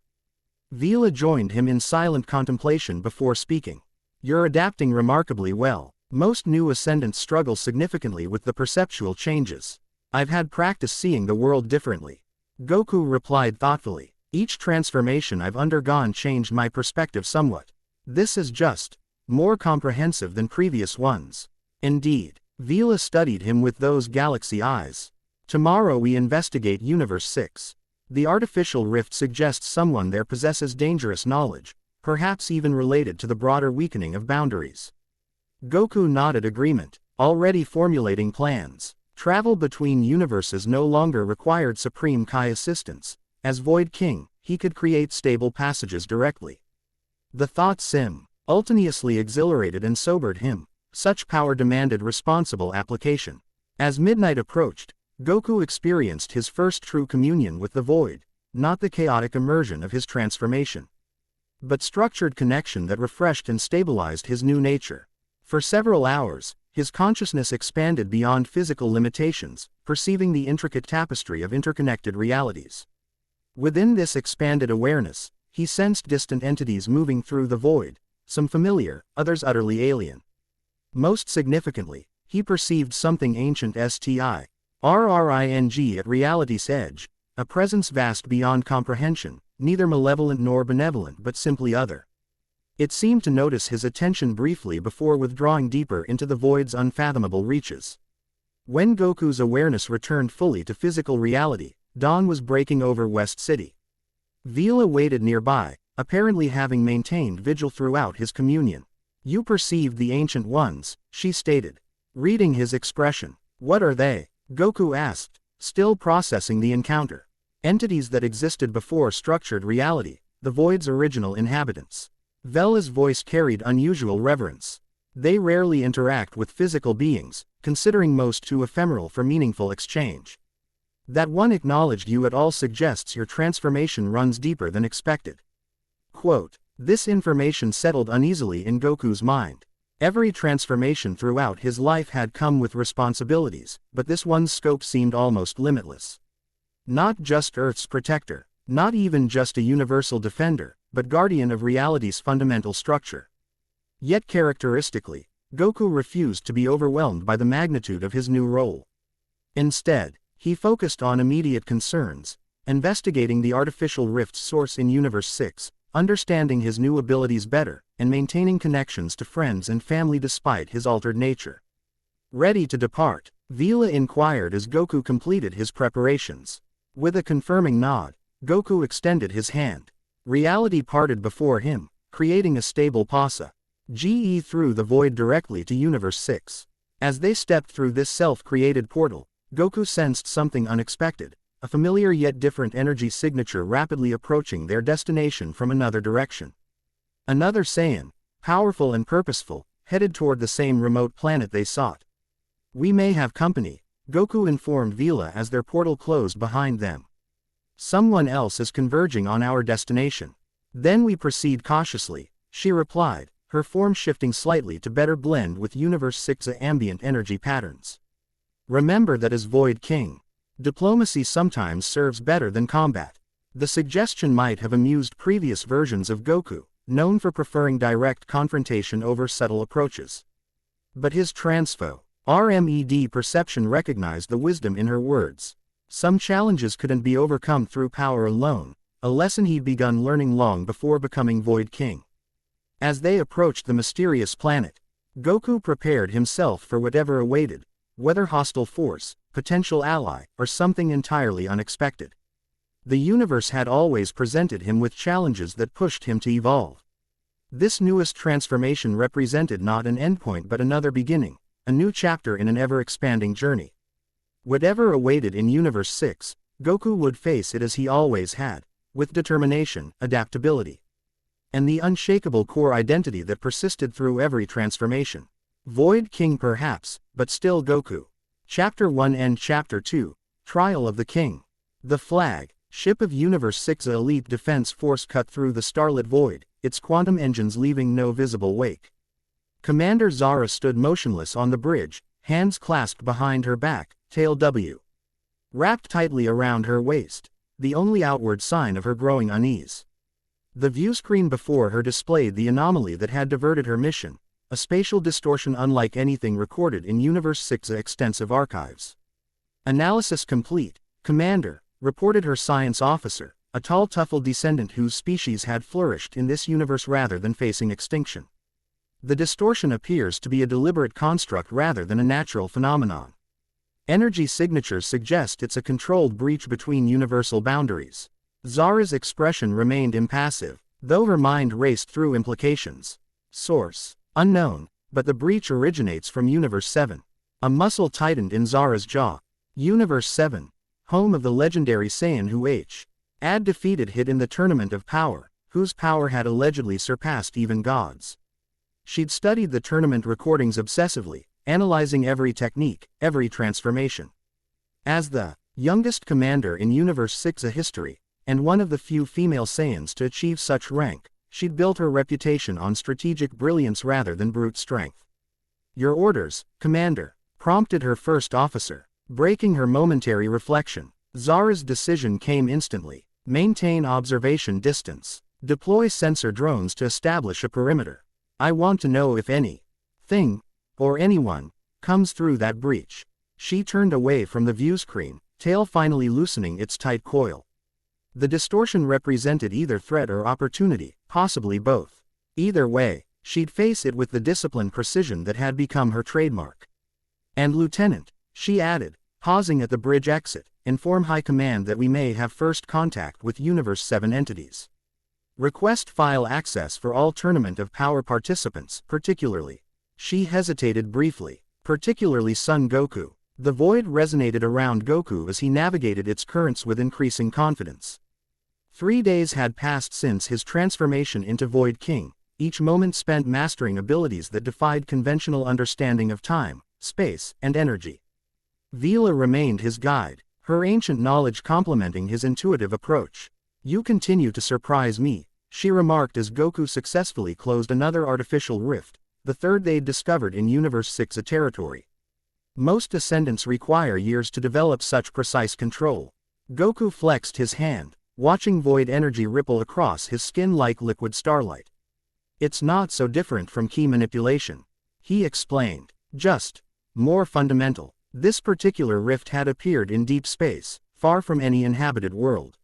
Vila joined him in silent contemplation before speaking. You're adapting remarkably well. Most new ascendants struggle significantly with the perceptual changes. I've had practice seeing the world differently. Goku replied thoughtfully. Each transformation I've undergone changed my perspective somewhat. This is just more comprehensive than previous ones. Indeed, Vila studied him with those galaxy eyes. Tomorrow we investigate Universe 6. The artificial rift suggests someone there possesses dangerous knowledge, perhaps even related to the broader weakening of boundaries. Goku nodded agreement, already formulating plans. Travel between universes no longer required Supreme Kai assistance, As Void King, he could create stable passages directly. The thought simultaneously exhilarated and sobered him. Such power demanded responsible application. As midnight approached, Goku experienced his first true communion with the void, not the chaotic immersion of his transformation, but structured connection that refreshed and stabilized his new nature. For several hours, his consciousness expanded beyond physical limitations, perceiving the intricate tapestry of interconnected realities. Within this expanded awareness, he sensed distant entities moving through the void, some familiar, others utterly alien. Most significantly, he perceived something ancient STIRRING at reality's edge, a presence vast beyond comprehension, neither malevolent nor benevolent but simply other. It seemed to notice his attention briefly before withdrawing deeper into the void's unfathomable reaches. When Goku's awareness returned fully to physical reality, dawn was breaking over West City. Vila waited nearby, apparently having maintained vigil throughout his communion. "You perceived the Ancient Ones," she stated. Reading his expression. "What are they?" Goku asked, still processing the encounter. "Entities that existed before structured reality, the void's original inhabitants." Vela's voice carried unusual reverence. "They rarely interact with physical beings, considering most too ephemeral for meaningful exchange. That one acknowledged you at all suggests your transformation runs deeper than expected." Quote. This information settled uneasily in Goku's mind. Every transformation throughout his life had come with responsibilities, but this one's scope seemed almost limitless. Not just Earth's protector, not even just a universal defender, but guardian of reality's fundamental structure. Yet characteristically, Goku refused to be overwhelmed by the magnitude of his new role. Instead, he focused on immediate concerns, investigating the artificial rift's source in Universe 6, understanding his new abilities better, and maintaining connections to friends and family despite his altered nature. Ready to depart, Vila inquired as Goku completed his preparations. With a confirming nod, Goku extended his hand. Reality parted before him, creating a stable passage through the void directly to Universe 6. As they stepped through this self-created portal, Goku sensed something unexpected, a familiar yet different energy signature rapidly approaching their destination from another direction. Another Saiyan, powerful and purposeful, headed toward the same remote planet they sought. "We may have company," Goku informed Vila as their portal closed behind them. "Someone else is converging on our destination." "Then we proceed cautiously," she replied, her form shifting slightly to better blend with Universe 6's ambient energy patterns. "Remember that as Void King, diplomacy sometimes serves better than combat." The suggestion might have amused previous versions of Goku, known for preferring direct confrontation over subtle approaches. But his transformed perception recognized the wisdom in her words. Some challenges couldn't be overcome through power alone, a lesson he'd begun learning long before becoming Void King. As they approached the mysterious planet, Goku prepared himself for whatever awaited, whether hostile force, potential ally, or something entirely unexpected. The universe had always presented him with challenges that pushed him to evolve. This newest transformation represented not an endpoint but another beginning, a new chapter in an ever-expanding journey. Whatever awaited in Universe 6, Goku would face it as he always had, with determination, adaptability, and the unshakable core identity that persisted through every transformation. Void King perhaps, but still Goku. Chapter 1 and Chapter 2, Trial of the King. The flag, ship of Universe 6's elite defense force cut through the starlit void, its quantum engines leaving no visible wake. Commander Zara stood motionless on the bridge, hands clasped behind her back, tail wrapped tightly around her waist, the only outward sign of her growing unease. The viewscreen before her displayed the anomaly that had diverted her mission, a spatial distortion unlike anything recorded in Universe 6's extensive archives. "Analysis complete, Commander," reported her science officer, a tall Tuffle descendant whose species had flourished in this universe rather than facing extinction. "The distortion appears to be a deliberate construct rather than a natural phenomenon. Energy signatures suggest it's a controlled breach between universal boundaries." Zara's expression remained impassive, though her mind raced through implications. "Source unknown, but the breach originates from Universe 7. A muscle tightened in Zara's jaw. "Universe 7, home of the legendary Saiyan who Ad defeated hit in the Tournament of Power, whose power had allegedly surpassed even gods. She'd studied the tournament recordings obsessively, analyzing every technique, every transformation. As the youngest commander in Universe 6 history, and one of the few female Saiyans to achieve such rank, she'd built her reputation on strategic brilliance rather than brute strength. "Your orders, Commander," prompted her first officer, breaking her momentary reflection. Zara's decision came instantly. "Maintain observation distance. Deploy sensor drones to establish a perimeter. I want to know if any thing, or anyone, comes through that breach." She turned away from the view screen, tail finally loosening its tight coil. The distortion represented either threat or opportunity, possibly both. Either way, she'd face it with the disciplined precision that had become her trademark. "And Lieutenant," she added, pausing at the bridge exit, "inform High Command that we may have first contact with Universe 7 entities. Request file access for all Tournament of Power participants, particularly." She hesitated briefly. "Particularly Son Goku." The void resonated around Goku as he navigated its currents with increasing confidence. 3 days had passed since his transformation into Void King, each moment spent mastering abilities that defied conventional understanding of time, space, and energy. Vila remained his guide, her ancient knowledge complementing his intuitive approach. "You continue to surprise me," she remarked as Goku successfully closed another artificial rift, the third they'd discovered in Universe 6 territory. Most ascendants require years to develop such precise control. Goku flexed his hand, watching void energy ripple across his skin like liquid starlight. "It's not so different from key manipulation," he explained. "Just more fundamental." This particular rift had appeared in deep space, far from any inhabited world.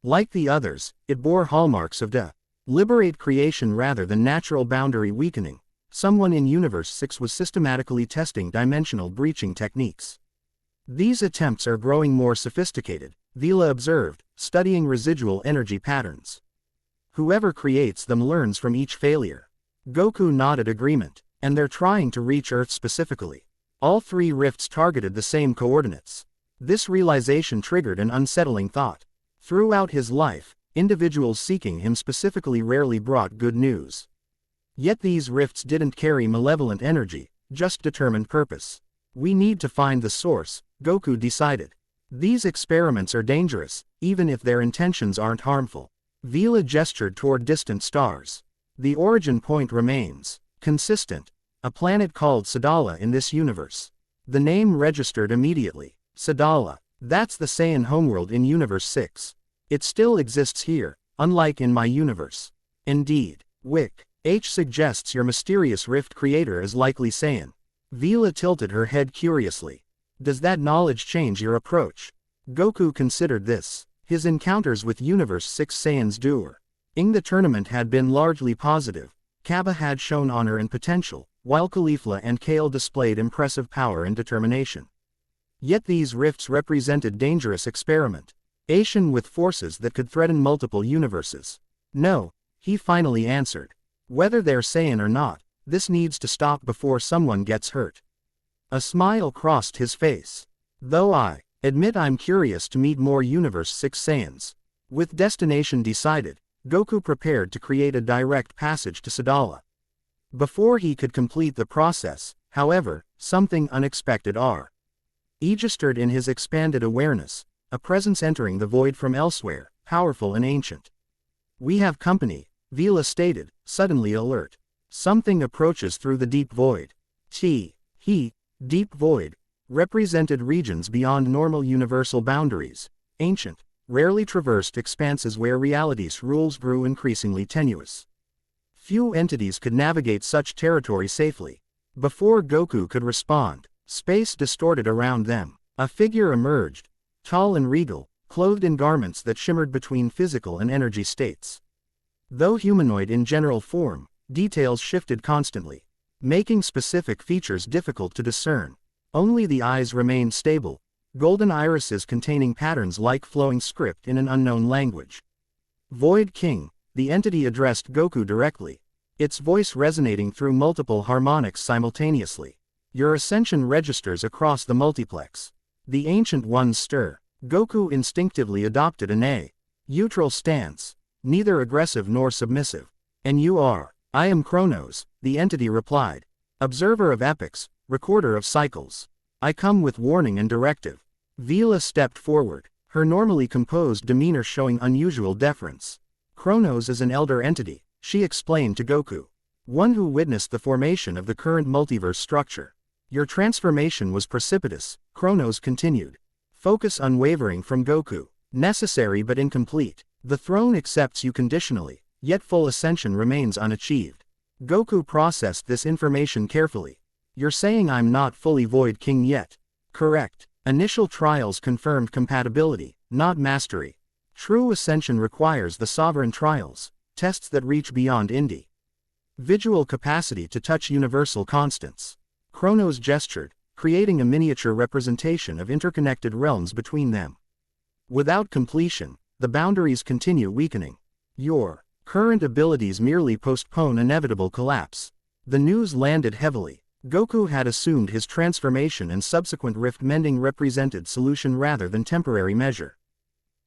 Like the others, it bore hallmarks of deliberate creation rather than natural boundary weakening. Someone in Universe 6 was systematically testing dimensional breaching techniques. "These attempts are growing more sophisticated," Vila observed, studying residual energy patterns. "Whoever creates them learns from each failure." Goku nodded agreement. "And they're trying to reach Earth specifically." All 3 rifts targeted the same coordinates. This realization triggered an unsettling thought. Throughout his life, individuals seeking him specifically rarely brought good news. Yet these rifts didn't carry malevolent energy, just determined purpose. "We need to find the source," Goku decided. "These experiments are dangerous, even if their intentions aren't harmful." Vila gestured toward distant stars. "The origin point remains consistent. A planet called Sadala in this universe." The name registered immediately. Sadala. That's the Saiyan homeworld in Universe 6. It still exists here, unlike in my universe. "Indeed. Wick. H suggests your mysterious rift creator is likely Saiyan." Vila tilted her head curiously. "Does that knowledge change your approach?" Goku considered this. His encounters with Universe 6 Saiyans during the tournament had been largely positive. Kaba had shown honor and potential, while Caulifla and Kale displayed impressive power and determination. Yet these rifts represented dangerous experimentation with forces that could threaten multiple universes. "No," he finally answered. "Whether they're Saiyan or not, this needs to stop before someone gets hurt." A smile crossed his face. "Though I admit I'm curious to meet more Universe 6 Saiyans." With destination decided, Goku prepared to create a direct passage to Sadala. Before he could complete the process, however, something unexpected registered in his expanded awareness, a presence entering the void from elsewhere, powerful and ancient. "We have company," Vila stated, suddenly alert. "Something approaches through the deep void." Deep void, represented regions beyond normal universal boundaries, ancient, rarely traversed expanses where reality's rules grew increasingly tenuous. Few entities could navigate such territory safely. Before Goku could respond, space distorted around them. A figure emerged, tall and regal, clothed in garments that shimmered between physical and energy states. Though humanoid in general form, details shifted constantly, making specific features difficult to discern. Only the eyes remained stable, golden irises containing patterns like flowing script in an unknown language. "Void King," the entity addressed Goku directly, its voice resonating through multiple harmonics simultaneously. "Your ascension registers across the multiplex." The Ancient Ones stir. Goku instinctively adopted an Neutral stance. Neither aggressive nor submissive. And you are. I am Chronos, the entity replied. Observer of epochs, recorder of cycles. I come with warning and directive. Vila stepped forward, her normally composed demeanor showing unusual deference. Chronos is an elder entity, she explained to Goku. One who witnessed the formation of the current multiverse structure. Your transformation was precipitous, Chronos continued. Focus unwavering from Goku. Necessary but incomplete. The throne accepts you conditionally, yet full ascension remains unachieved. Goku processed this information carefully. You're saying I'm not fully Void King yet? Correct. Initial trials confirmed compatibility, not mastery. True ascension requires the sovereign trials, tests that reach beyond individual capacity to touch universal constants. Chronos gestured, creating a miniature representation of interconnected realms between them. Without completion, the boundaries continue weakening. Your current abilities merely postpone inevitable collapse. The news landed heavily. Goku had assumed his transformation and subsequent rift mending represented solution rather than temporary measure.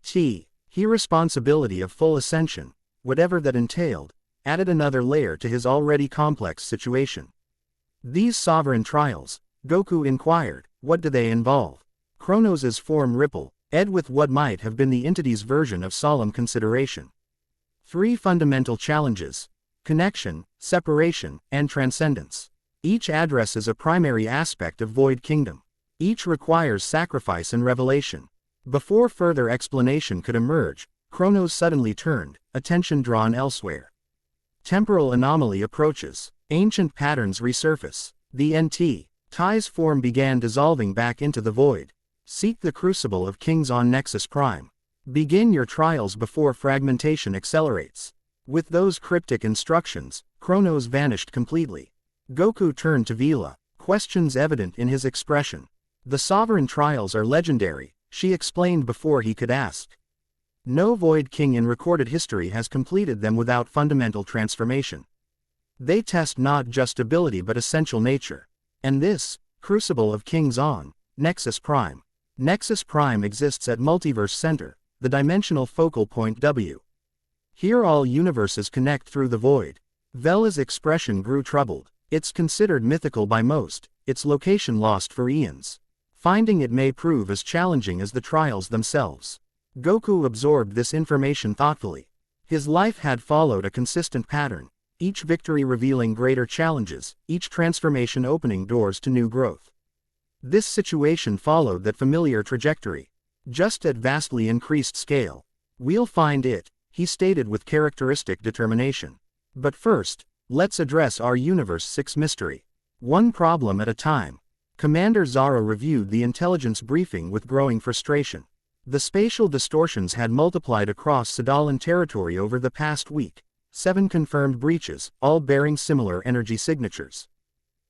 He responsibility of full ascension, whatever that entailed, added another layer to his already complex situation. These sovereign trials, Goku inquired, what do they involve? Chronos' form ripple, ed with what might have been the entity's version of solemn consideration. 3 fundamental challenges: connection, separation, and transcendence. Each addresses a primary aspect of Void Kingdom. Each requires sacrifice and revelation. Before further explanation could emerge, Chronos suddenly turned, attention drawn elsewhere. Temporal anomaly approaches. Ancient patterns resurface. The Tai's form began dissolving back into the void. Seek the crucible of kings on Nexus Prime. Begin your trials before fragmentation accelerates. With those cryptic instructions, Chronos vanished completely. Goku turned to Vila, questions evident in his expression. The sovereign trials are legendary, she explained before he could ask. No Void King in recorded history has completed them without fundamental transformation. They test not just ability but essential nature. And this, Crucible of Kings on Nexus Prime. Nexus Prime exists at Multiverse Center, the dimensional focal point W. Here all universes connect through the void. Vela's expression grew troubled. It's considered mythical by most, its location lost for eons. Finding it may prove as challenging as the trials themselves. Goku absorbed this information thoughtfully. His life had followed a consistent pattern, each victory revealing greater challenges, each transformation opening doors to new growth. This situation followed that familiar trajectory, just at vastly increased scale. We'll find it, he stated with characteristic determination. But first, let's address our Universe 6 mystery. One problem at a time. Commander Zara reviewed the intelligence briefing with growing frustration. The spatial distortions had multiplied across Sadalan territory over the past week. 7 confirmed breaches, all bearing similar energy signatures.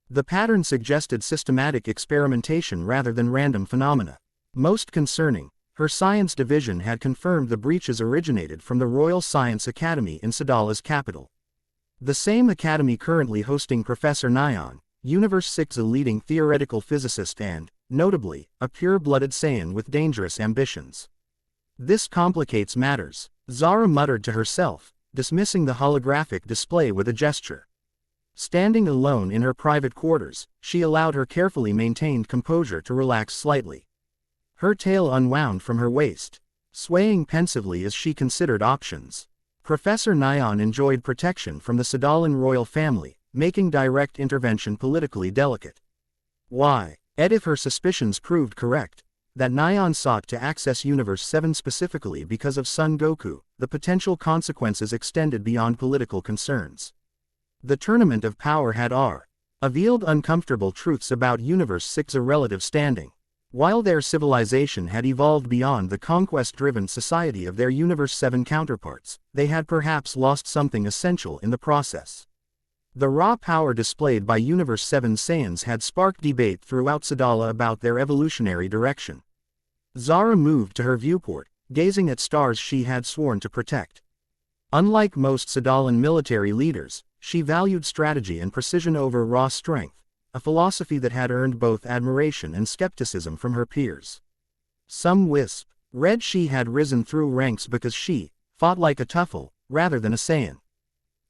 The pattern suggested systematic experimentation rather than random phenomena. Most concerning, her science division had confirmed the breaches originated from the Royal Science Academy in Sadala's capital. The same academy currently hosting Professor Nyan, Universe 6's a leading theoretical physicist and, notably, a pure-blooded Saiyan with dangerous ambitions. This complicates matters, Zara muttered to herself, dismissing the holographic display with a gesture. Standing alone in her private quarters, she allowed her carefully maintained composure to relax slightly. Her tail unwound from her waist, swaying pensively as she considered options. Professor Nyan enjoyed protection from the Sadalan royal family, making direct intervention politically delicate. Why? If her suspicions proved correct, that Nyan sought to access Universe 7 specifically because of Son Goku, the potential consequences extended beyond political concerns. The Tournament of Power had revealed uncomfortable truths about Universe 6's relative standing. While their civilization had evolved beyond the conquest-driven society of their Universe 7 counterparts, they had perhaps lost something essential in the process. The raw power displayed by Universe 7 Saiyans had sparked debate throughout Sadala about their evolutionary direction. Zara moved to her viewport, gazing at stars she had sworn to protect. Unlike most Sadalan military leaders, she valued strategy and precision over raw strength, a philosophy that had earned both admiration and skepticism from her peers. Some wisp, Red she had risen through ranks because she fought like a Tuffle, rather than a Saiyan.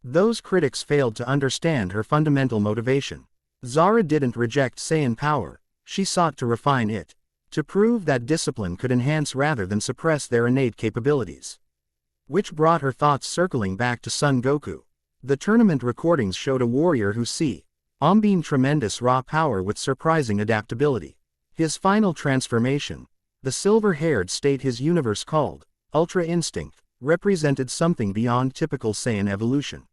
Those critics failed to understand her fundamental motivation. Zara didn't reject Saiyan power, she sought to refine it, to prove that discipline could enhance rather than suppress their innate capabilities. Which brought her thoughts circling back to Son Goku. The tournament recordings showed a warrior who combined tremendous raw power with surprising adaptability. His final transformation, the silver-haired state his universe called Ultra Instinct, represented something beyond typical Saiyan evolution.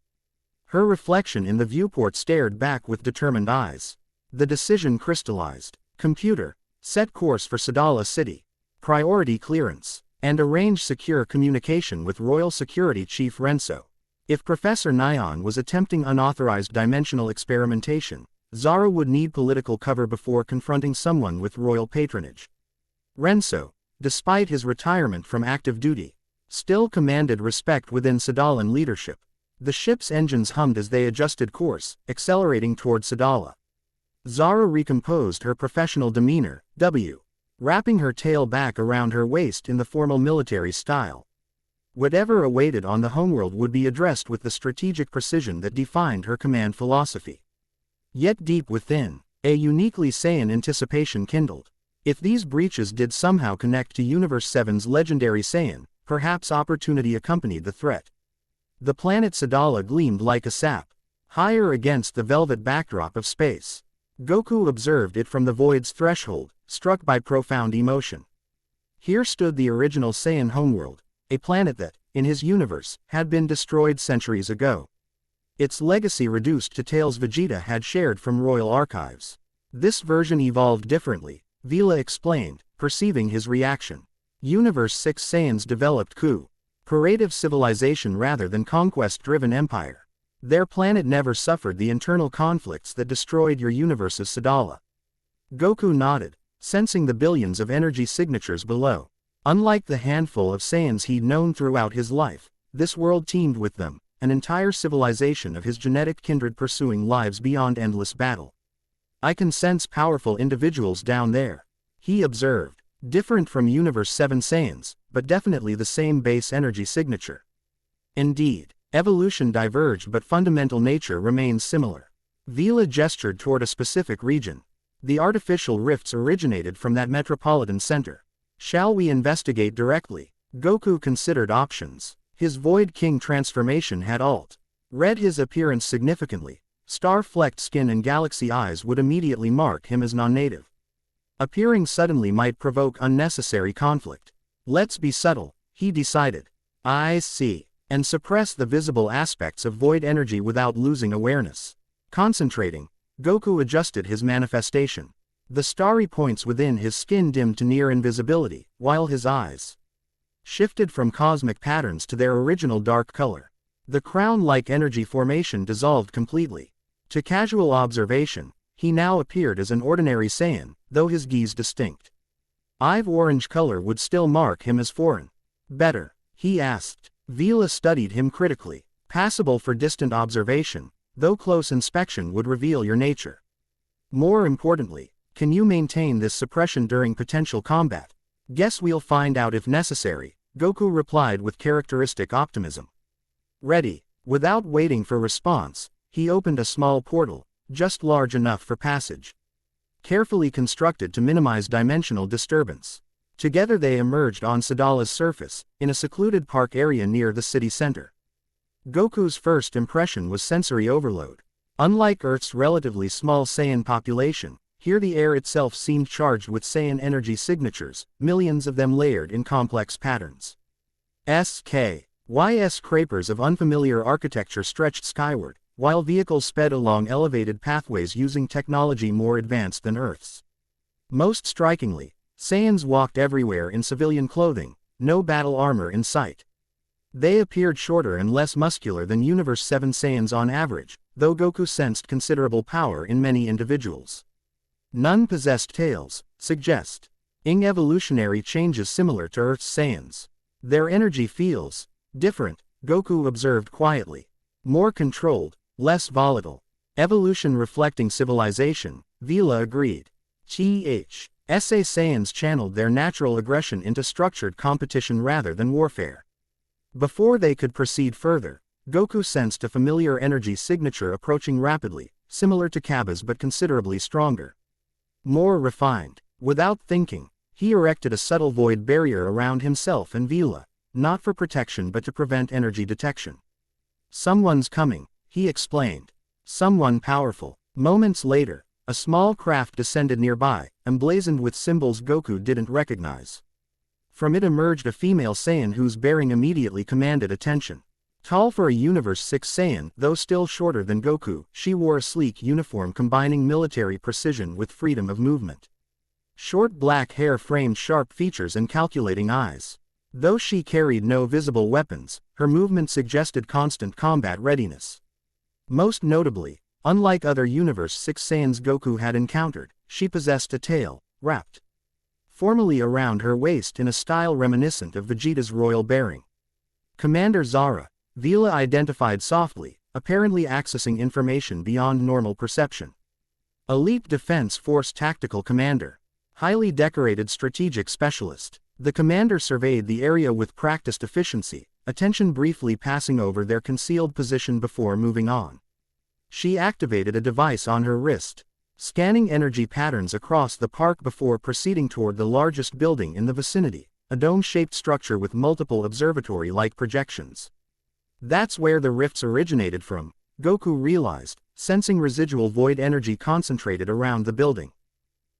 Her reflection in the viewport stared back with determined eyes. The decision crystallized. Computer, set course for Sadala City. Priority clearance, and arrange secure communication with Royal Security Chief Renso. If Professor Nyan was attempting unauthorized dimensional experimentation, Zara would need political cover before confronting someone with royal patronage. Renso, despite his retirement from active duty, still commanded respect within Sadalan leadership. The ship's engines hummed as they adjusted course, accelerating toward Sadala. Zara recomposed her professional demeanor, wrapping her tail back around her waist in the formal military style. Whatever awaited on the homeworld would be addressed with the strategic precision that defined her command philosophy. Yet deep within, a uniquely Saiyan anticipation kindled. If these breaches did somehow connect to Universe 7's legendary Saiyan, perhaps opportunity accompanied the threat. The planet Sadala gleamed like a sap, higher against the velvet backdrop of space. Goku observed it from the void's threshold, struck by profound emotion. Here stood the original Saiyan homeworld, a planet that, in his universe, had been destroyed centuries ago. Its legacy reduced to tales Vegeta had shared from royal archives. This version evolved differently, Vila explained, perceiving his reaction. Universe 6 Saiyans developed cooperative civilization rather than conquest-driven empire. Their planet never suffered the internal conflicts that destroyed your universe's Sadala. Goku nodded, sensing the billions of energy signatures below. Unlike the handful of Saiyans he'd known throughout his life, this world teemed with them, an entire civilization of his genetic kindred pursuing lives beyond endless battle. I can sense powerful individuals down there, he observed, different from Universe 7 Saiyans, but definitely the same base energy signature. Indeed, evolution diverged but fundamental nature remains similar. Vila gestured toward a specific region. The artificial rifts originated from that metropolitan center. Shall we investigate directly? Goku considered options. His Void King transformation had read his appearance significantly. Star-flecked skin and galaxy eyes would immediately mark him as non-native. Appearing suddenly might provoke unnecessary conflict. Let's be subtle, he decided. I see. And suppress the visible aspects of void energy without losing awareness. Concentrating, Goku adjusted his manifestation. The starry points within his skin dimmed to near invisibility, while his eyes shifted from cosmic patterns to their original dark color. The crown-like energy formation dissolved completely. To casual observation, he now appeared as an ordinary Saiyan, though his gaze distinct. Orange color would still mark him as foreign. Better, he asked. Vila studied him critically. Passable for distant observation, though close inspection would reveal your nature. More importantly, can you maintain this suppression during potential combat? Guess we'll find out if necessary, Goku replied with characteristic optimism. Ready. Without waiting for response, he opened a small portal, just large enough for passage. Carefully constructed to minimize dimensional disturbance. Together they emerged on Sadala's surface, in a secluded park area near the city center. Goku's first impression was sensory overload. Unlike Earth's relatively small Saiyan population, here the air itself seemed charged with Saiyan energy signatures, millions of them layered in complex patterns. SKYS scrapers of unfamiliar architecture stretched skyward, while vehicles sped along elevated pathways using technology more advanced than Earth's. Most strikingly, Saiyans walked everywhere in civilian clothing, no battle armor in sight. They appeared shorter and less muscular than Universe 7 Saiyans on average, though Goku sensed considerable power in many individuals. None possessed tails, suggesting evolutionary changes similar to Earth's Saiyans. Their energy feels different, Goku observed quietly. More controlled, less volatile. Evolution reflecting civilization, Vila agreed. Saiyans channeled their natural aggression into structured competition rather than warfare. Before they could proceed further, Goku sensed a familiar energy signature approaching rapidly, similar to Cabba's but considerably stronger. More refined. Without thinking, he erected a subtle void barrier around himself and Vila, not for protection but to prevent energy detection. "Someone's coming," he explained. "Someone powerful." Moments later, a small craft descended nearby, emblazoned with symbols Goku didn't recognize. From it emerged a female Saiyan whose bearing immediately commanded attention. Tall for a Universe 6 Saiyan, though still shorter than Goku, she wore a sleek uniform combining military precision with freedom of movement. Short black hair framed sharp features and calculating eyes. Though she carried no visible weapons, her movement suggested constant combat readiness. Most notably, unlike other Universe 6 Saiyans Goku had encountered, she possessed a tail, wrapped formally around her waist in a style reminiscent of Vegeta's royal bearing. "Commander Zara," Vila identified softly, apparently accessing information beyond normal perception. "Elite Defense Force Tactical Commander. Highly decorated strategic specialist." The commander surveyed the area with practiced efficiency, attention briefly passing over their concealed position before moving on. She activated a device on her wrist, scanning energy patterns across the park before proceeding toward the largest building in the vicinity, a dome-shaped structure with multiple observatory-like projections. "That's where the rifts originated from," Goku realized, sensing residual void energy concentrated around the building.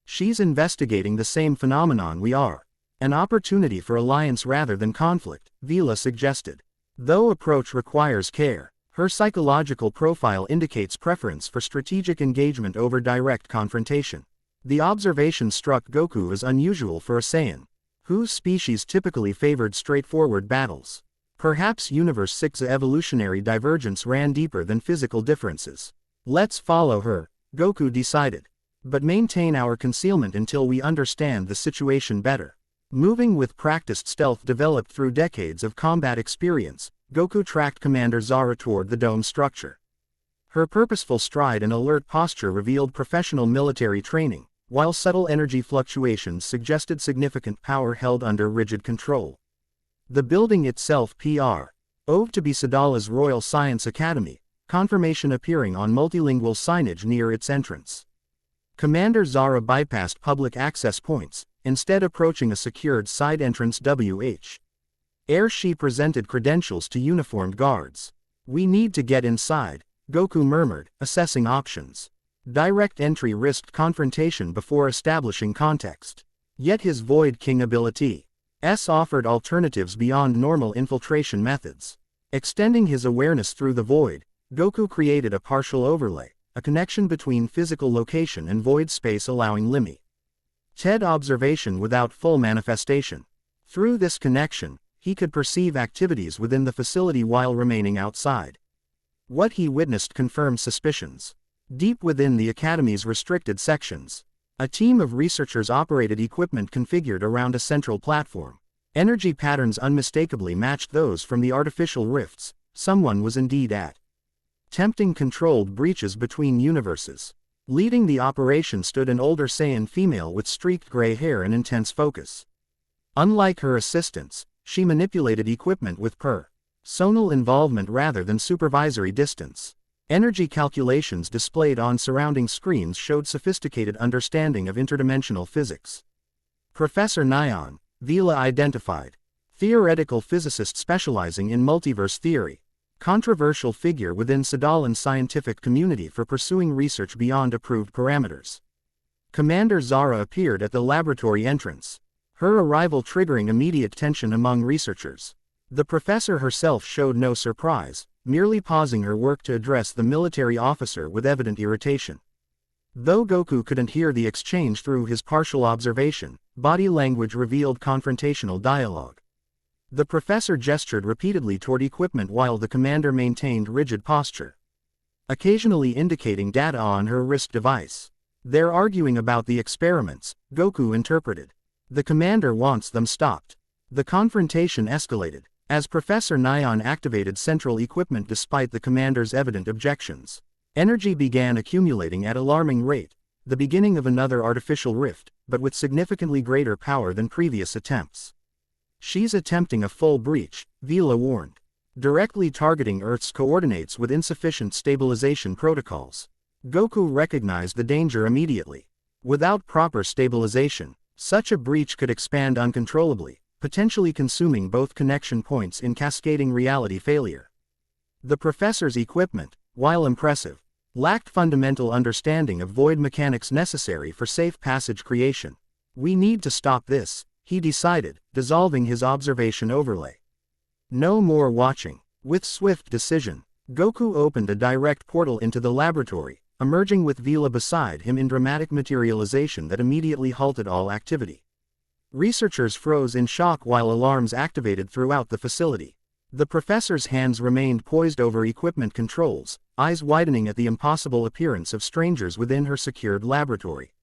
"She's investigating the same phenomenon we are. An opportunity for alliance rather than conflict," Vila suggested. Though approach requires care, her psychological profile indicates preference for strategic engagement over direct confrontation. The observation struck Goku as unusual for a Saiyan, whose species typically favored straightforward battles. Perhaps Universe 6's evolutionary divergence ran deeper than physical differences. "Let's follow her," Goku decided. "But maintain our concealment until we understand the situation better." Moving with practiced stealth developed through decades of combat experience, Goku tracked Commander Zara toward the dome structure. Her purposeful stride and alert posture revealed professional military training, while subtle energy fluctuations suggested significant power held under rigid control. The building itself proved to be Sadala's Royal Science Academy, confirmation appearing on multilingual signage near its entrance. Commander Zara bypassed public access points, instead approaching a secured side entrance ere she presented credentials to uniformed guards. "We need to get inside," Goku murmured, assessing options. Direct entry risked confrontation before establishing context. Yet his Void King abilities offered alternatives beyond normal infiltration methods. Extending his awareness through the void, Goku created a partial overlay, a connection between physical location and void space allowing limited observation without full manifestation. Through this connection, he could perceive activities within the facility while remaining outside. What he witnessed confirmed suspicions. Deep within the Academy's restricted sections, a team of researchers operated equipment configured around a central platform. Energy patterns unmistakably matched those from the artificial rifts. Someone was indeed attempting controlled breaches between universes. Leading the operation stood an older Saiyan female with streaked gray hair and intense focus. Unlike her assistants, she manipulated equipment with personal involvement rather than supervisory distance. Energy calculations displayed on surrounding screens showed sophisticated understanding of interdimensional physics. Professor Nyan, Vila identified. Theoretical physicist specializing in multiverse theory. Controversial figure within Sadalan's scientific community for pursuing research beyond approved parameters. Commander Zara appeared at the laboratory entrance, her arrival triggering immediate tension among researchers. The professor herself showed no surprise, merely pausing her work to address the military officer with evident irritation. Though Goku couldn't hear the exchange through his partial observation, body language revealed confrontational dialogue. The professor gestured repeatedly toward equipment while the commander maintained rigid posture, occasionally indicating data on her wrist device. "They're arguing about the experiments," Goku interpreted. "The commander wants them stopped." The confrontation escalated, as Professor Nyan activated central equipment despite the commander's evident objections. Energy began accumulating at alarming rate, the beginning of another artificial rift, but with significantly greater power than previous attempts. She's attempting a full breach, Vila warned. Directly targeting Earth's coordinates with insufficient stabilization protocols. Goku recognized the danger immediately. Without proper stabilization, such a breach could expand uncontrollably, potentially consuming both connection points in cascading reality failure. The professor's equipment, while impressive, lacked fundamental understanding of void mechanics necessary for safe passage creation. We need to stop this, he decided, dissolving his observation overlay. No more watching. With swift decision, Goku opened a direct portal into the laboratory, emerging with Vila beside him in dramatic materialization that immediately halted all activity. Researchers froze in shock while alarms activated throughout the facility. The professor's hands remained poised over equipment controls, eyes widening at the impossible appearance of strangers within her secured laboratory.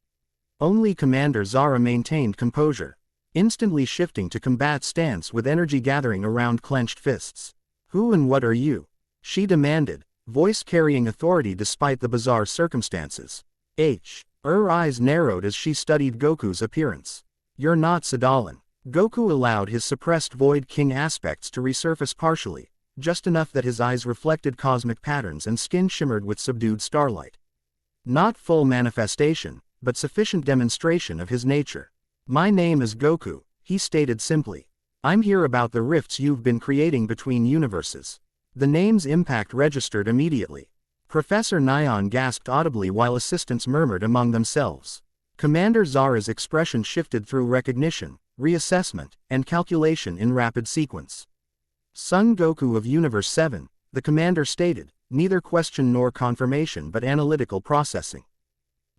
Only Commander Zara maintained composure, instantly shifting to combat stance with energy gathering around clenched fists. "Who and what are you?" she demanded, voice carrying authority despite the bizarre circumstances. Her eyes narrowed as she studied Goku's appearance. "You're not Sadalan." Goku allowed his suppressed Void King aspects to resurface partially, just enough that his eyes reflected cosmic patterns and skin shimmered with subdued starlight. Not full manifestation, but sufficient demonstration of his nature. "My name is Goku," he stated simply. "I'm here about the rifts you've been creating between universes." The name's impact registered immediately. Professor Nyan gasped audibly while assistants murmured among themselves. Commander Zara's expression shifted through recognition, reassessment, and calculation in rapid sequence. "Son Goku of Universe 7, the commander stated, neither question nor confirmation but analytical processing.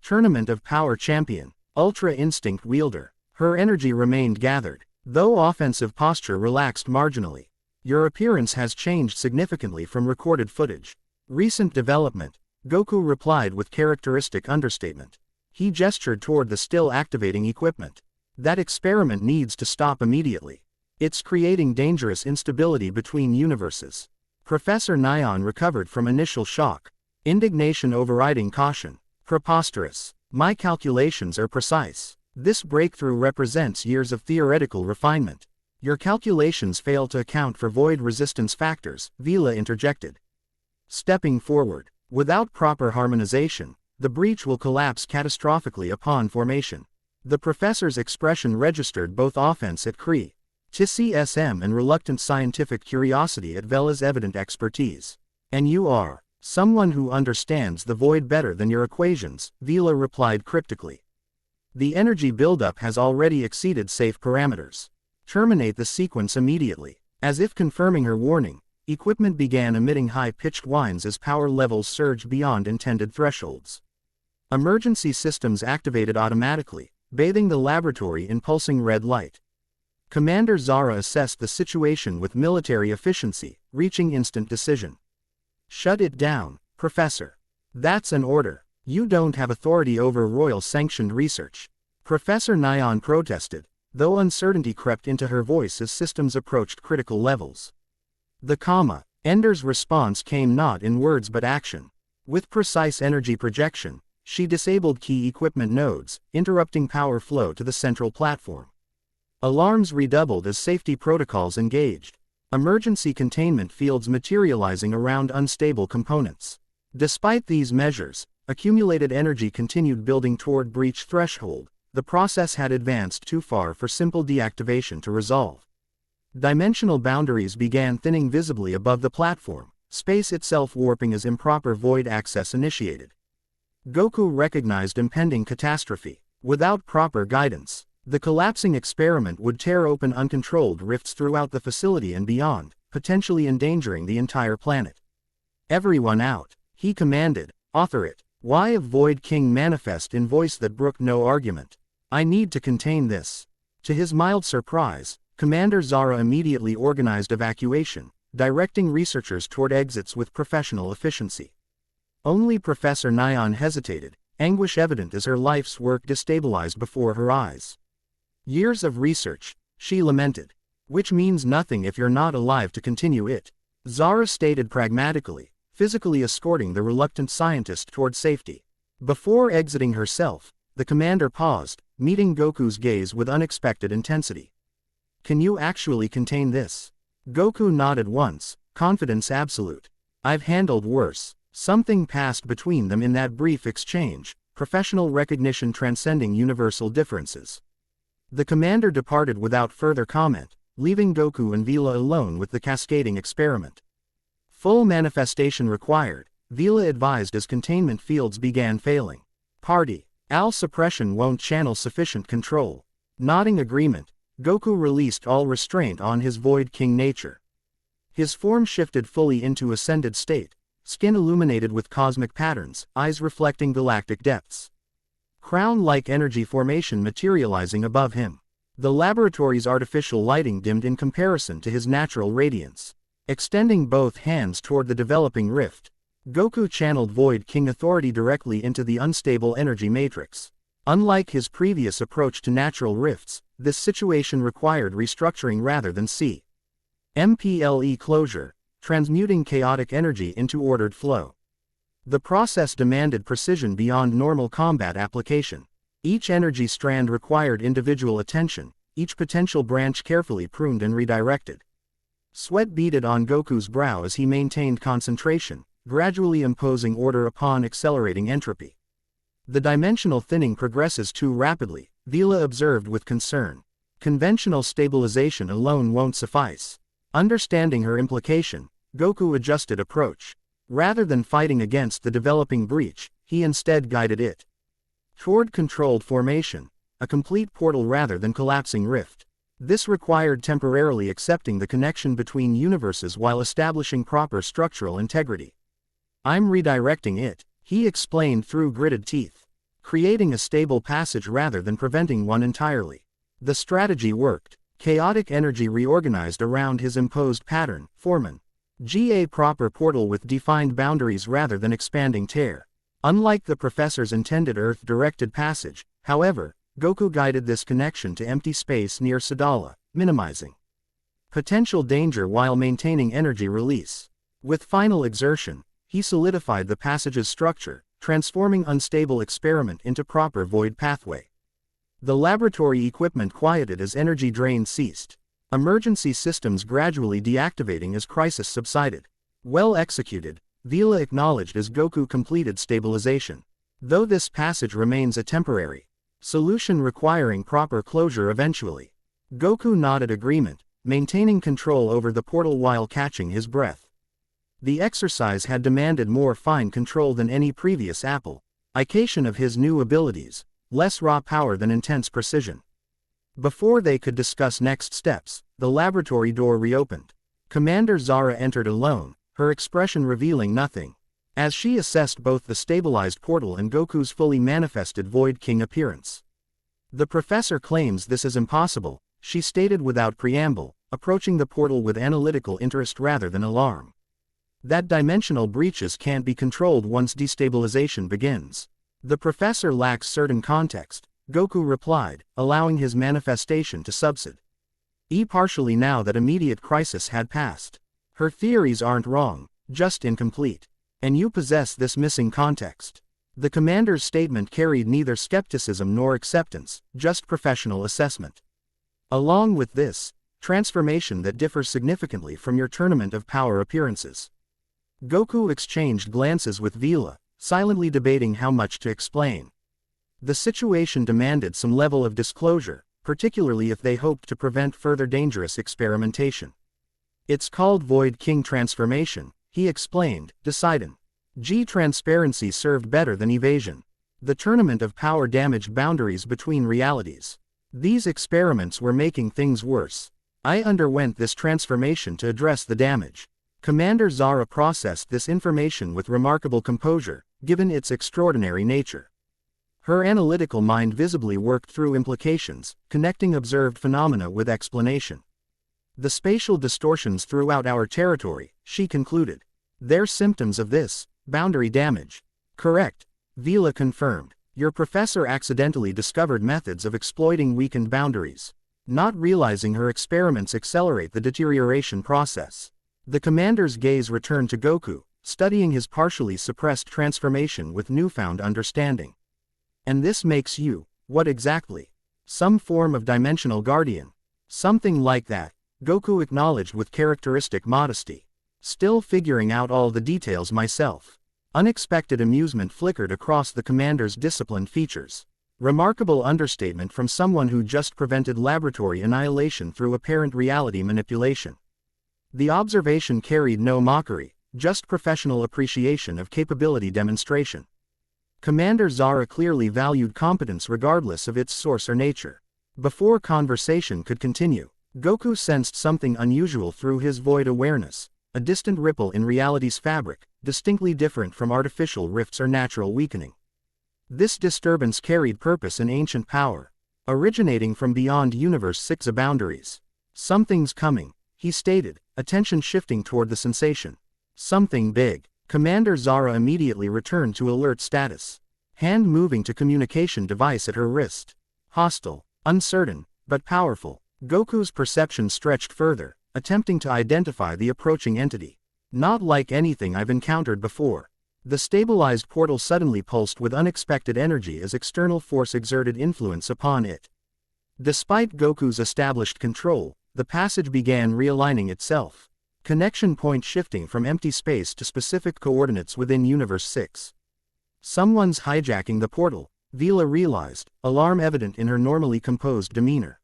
Tournament of Power Champion, Ultra Instinct Wielder." Her energy remained gathered, though offensive posture relaxed marginally. "Your appearance has changed significantly from recorded footage." "Recent development," Goku replied with characteristic understatement. He gestured toward the still activating equipment. "That experiment needs to stop immediately. It's creating dangerous instability between universes." Professor Nyan recovered from initial shock, indignation overriding caution. "Preposterous. My calculations are precise. This breakthrough represents years of theoretical refinement." "Your calculations fail to account for void resistance factors," Vila interjected. Stepping forward. "Without proper harmonization, the breach will collapse catastrophically upon formation." The professor's expression registered both offense at criticism and reluctant scientific curiosity as well as evident expertise. "And you are someone who understands the void better than your equations," Vila replied cryptically. "The energy buildup has already exceeded safe parameters. Terminate the sequence immediately." As if confirming her warning, equipment began emitting high-pitched whines as power levels surged beyond intended thresholds. Emergency systems activated automatically, bathing the laboratory in pulsing red light. Commander Zara assessed the situation with military efficiency, reaching instant decision. "Shut it down, Professor. That's an order. You don't have authority over royal-sanctioned research." Professor Nyan protested, though uncertainty crept into her voice as systems approached critical levels. Ender's response came not in words but action. With precise energy projection, she disabled key equipment nodes, interrupting power flow to the central platform. Alarms redoubled as safety protocols engaged. Emergency containment fields materializing around unstable components. Despite these measures, accumulated energy continued building toward breach threshold. The process had advanced too far for simple deactivation to resolve. Dimensional boundaries began thinning visibly above the platform, space itself warping as improper void access initiated. Goku recognized impending catastrophe. Without proper guidance, the collapsing experiment would tear open uncontrolled rifts throughout the facility and beyond, potentially endangering the entire planet. "Everyone out," he commanded. "Author it." Why of Void King manifest in voice that brooked no argument. "I need to contain this." To his mild surprise, Commander Zara immediately organized evacuation, directing researchers toward exits with professional efficiency. Only Professor Nyan hesitated, anguish evident as her life's work destabilized before her eyes. "Years of research," she lamented. "Which means nothing if you're not alive to continue it," Zara stated pragmatically, physically escorting the reluctant scientist toward safety. Before exiting herself, the commander paused, meeting Goku's gaze with unexpected intensity. "Can you actually contain this?" Goku nodded once, confidence absolute. "I've handled worse." Something passed between them in that brief exchange, professional recognition transcending universal differences. The commander departed without further comment, leaving Goku and Vila alone with the cascading experiment. "Full manifestation required," Vila advised as containment fields began failing. "Party. Al suppression won't channel sufficient control." Nodding agreement, Goku released all restraint on his Void King nature. His form shifted fully into ascended state, skin illuminated with cosmic patterns, eyes reflecting galactic depths. Crown-like energy formation materializing above him. The laboratory's artificial lighting dimmed in comparison to his natural radiance. Extending both hands toward the developing rift, Goku channeled Void King authority directly into the unstable energy matrix. Unlike his previous approach to natural rifts, this situation required restructuring rather than MPLE closure, transmuting chaotic energy into ordered flow. The process demanded precision beyond normal combat application. Each energy strand required individual attention, each potential branch carefully pruned and redirected. Sweat beaded on Goku's brow as he maintained concentration, gradually imposing order upon accelerating entropy. "The dimensional thinning progresses too rapidly," Vila observed with concern. "Conventional stabilization alone won't suffice." Understanding her implication, Goku adjusted approach. Rather than fighting against the developing breach, he instead guided it toward controlled formation, a complete portal rather than collapsing rift. This required temporarily accepting the connection between universes while establishing proper structural integrity. "I'm redirecting it," he explained through gritted teeth, creating a stable passage rather than preventing one entirely. The strategy worked. Chaotic energy reorganized around his imposed pattern, forming a proper portal with defined boundaries rather than expanding tear. Unlike the professor's intended Earth-directed passage, however, Goku guided this connection to empty space near Sadala, minimizing potential danger while maintaining energy release. With final exertion, he solidified the passage's structure, transforming unstable experiment into proper void pathway. The laboratory equipment quieted as energy drain ceased. Emergency systems gradually deactivating as crisis subsided. "Well executed," Vila acknowledged as Goku completed stabilization. "Though this passage remains a temporary solution requiring proper closure eventually." Goku nodded agreement, maintaining control over the portal while catching his breath. The exercise had demanded more fine control than any previous application of his new abilities, less raw power than intense precision. Before they could discuss next steps, the laboratory door reopened. Commander Zara entered alone, her expression revealing nothing. As she assessed both the stabilized portal and Goku's fully manifested Void King appearance. "The professor claims this is impossible," she stated without preamble, approaching the portal with analytical interest rather than alarm. "That dimensional breaches can't be controlled once destabilization begins." "The professor lacks certain context," Goku replied, allowing his manifestation to subside. Partially now that immediate crisis had passed. "Her theories aren't wrong, just incomplete. And you possess this missing context." The commander's statement carried neither skepticism nor acceptance, just professional assessment. "Along with this, transformation that differs significantly from your tournament of power appearances." Goku exchanged glances with Vila, silently debating how much to explain. The situation demanded some level of disclosure, particularly if they hoped to prevent further dangerous experimentation. "It's called Void King transformation," he explained, deciding. Transparency served better than evasion. The tournament of power damaged boundaries between realities. These experiments were making things worse. "I underwent this transformation to address the damage." Commander Zara processed this information with remarkable composure, given its extraordinary nature. Her analytical mind visibly worked through implications, connecting observed phenomena with explanation. "The spatial distortions throughout our territory," she concluded. "They're symptoms of this boundary damage." "Correct," Vila confirmed. "Your professor accidentally discovered methods of exploiting weakened boundaries, not realizing her experiments accelerate the deterioration process." The commander's gaze returned to Goku, studying his partially suppressed transformation with newfound understanding. "And this makes you What exactly? Some form of dimensional guardian. Something like that, Goku acknowledged with characteristic modesty. Still figuring out all the details myself. Unexpected amusement flickered across the commander's disciplined features. Remarkable understatement from someone who just prevented laboratory annihilation through apparent reality manipulation. The observation carried no mockery, just professional appreciation of capability demonstration. Commander Zara clearly valued competence regardless of its source or nature. Before conversation could continue, Goku sensed something unusual through his void awareness, a distant ripple in reality's fabric, distinctly different from artificial rifts or natural weakening. This disturbance carried purpose and ancient power, originating from beyond Universe 6's boundaries. Something's coming, he stated, attention shifting toward the sensation. Something big. Commander Zara immediately returned to alert status. Hand moving to communication device at her wrist. Hostile, uncertain, but powerful. Goku's perception stretched further, attempting to identify the approaching entity. Not like anything I've encountered before. The stabilized portal suddenly pulsed with unexpected energy as external force exerted influence upon it. Despite Goku's established control, the passage began realigning itself. Connection point shifting from empty space to specific coordinates within Universe 6. Someone's hijacking the portal, Vila realized, alarm evident in her normally composed demeanor.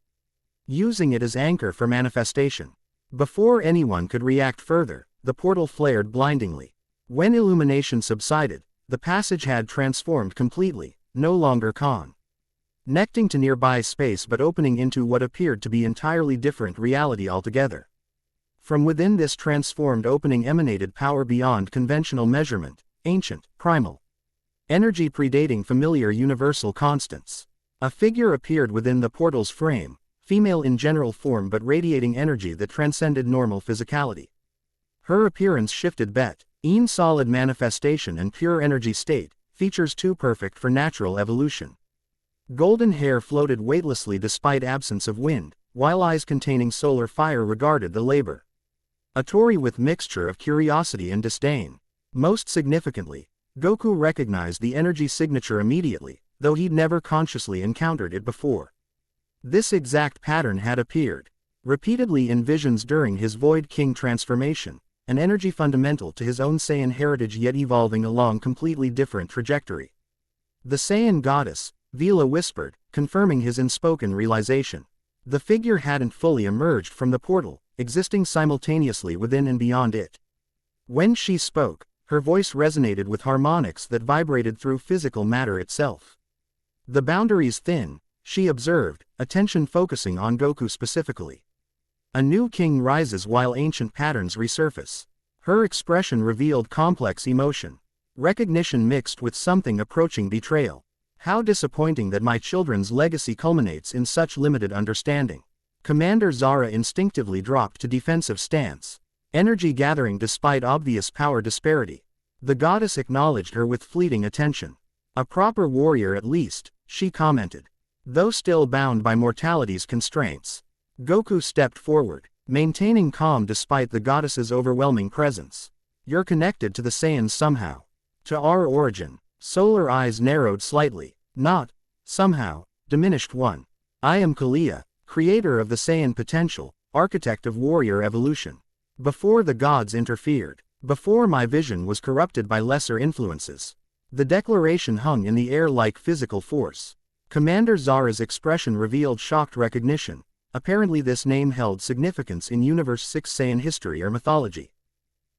Using it as anchor for manifestation. Before anyone could react further, the portal flared blindingly. When illumination subsided, the passage had transformed completely, no longer connecting to nearby space but opening into what appeared to be entirely different reality altogether. From within this transformed opening emanated power beyond conventional measurement, ancient, primal. Energy predating familiar universal constants. A figure appeared within the portal's frame, female in general form but radiating energy that transcended normal physicality. Her appearance shifted between solid manifestation and pure energy state, features too perfect for natural evolution. Golden hair floated weightlessly despite absence of wind, while eyes containing solar fire regarded the labor. A Tory with mixture of curiosity and disdain. Most significantly, Goku recognized the energy signature immediately, though he'd never consciously encountered it before. This exact pattern had appeared repeatedly in visions during his Void King transformation, an energy fundamental to his own Saiyan heritage yet evolving along completely different trajectory. The Saiyan goddess, Vila whispered, confirming his unspoken realization. The figure hadn't fully emerged from the portal, existing simultaneously within and beyond it. When she spoke, her voice resonated with harmonics that vibrated through physical matter itself. The boundaries thin, she observed, attention focusing on Goku specifically. A new king rises while ancient patterns resurface. Her expression revealed complex emotion. Recognition mixed with something approaching betrayal. How disappointing that my children's legacy culminates in such limited understanding. Commander Zara instinctively dropped to defensive stance. Energy gathering despite obvious power disparity. The goddess acknowledged her with fleeting attention. A proper warrior at least, she commented. Though still bound by mortality's constraints. Goku stepped forward, maintaining calm despite the goddess's overwhelming presence. You're connected to the Saiyans somehow. To our origin. Solar eyes narrowed slightly. Not, somehow, diminished one. I am Kalia, creator of the Saiyan potential, architect of warrior evolution. Before the gods interfered. Before my vision was corrupted by lesser influences. The declaration hung in the air like physical force. Commander Zara's expression revealed shocked recognition. Apparently this name held significance in Universe 6 Saiyan history or mythology.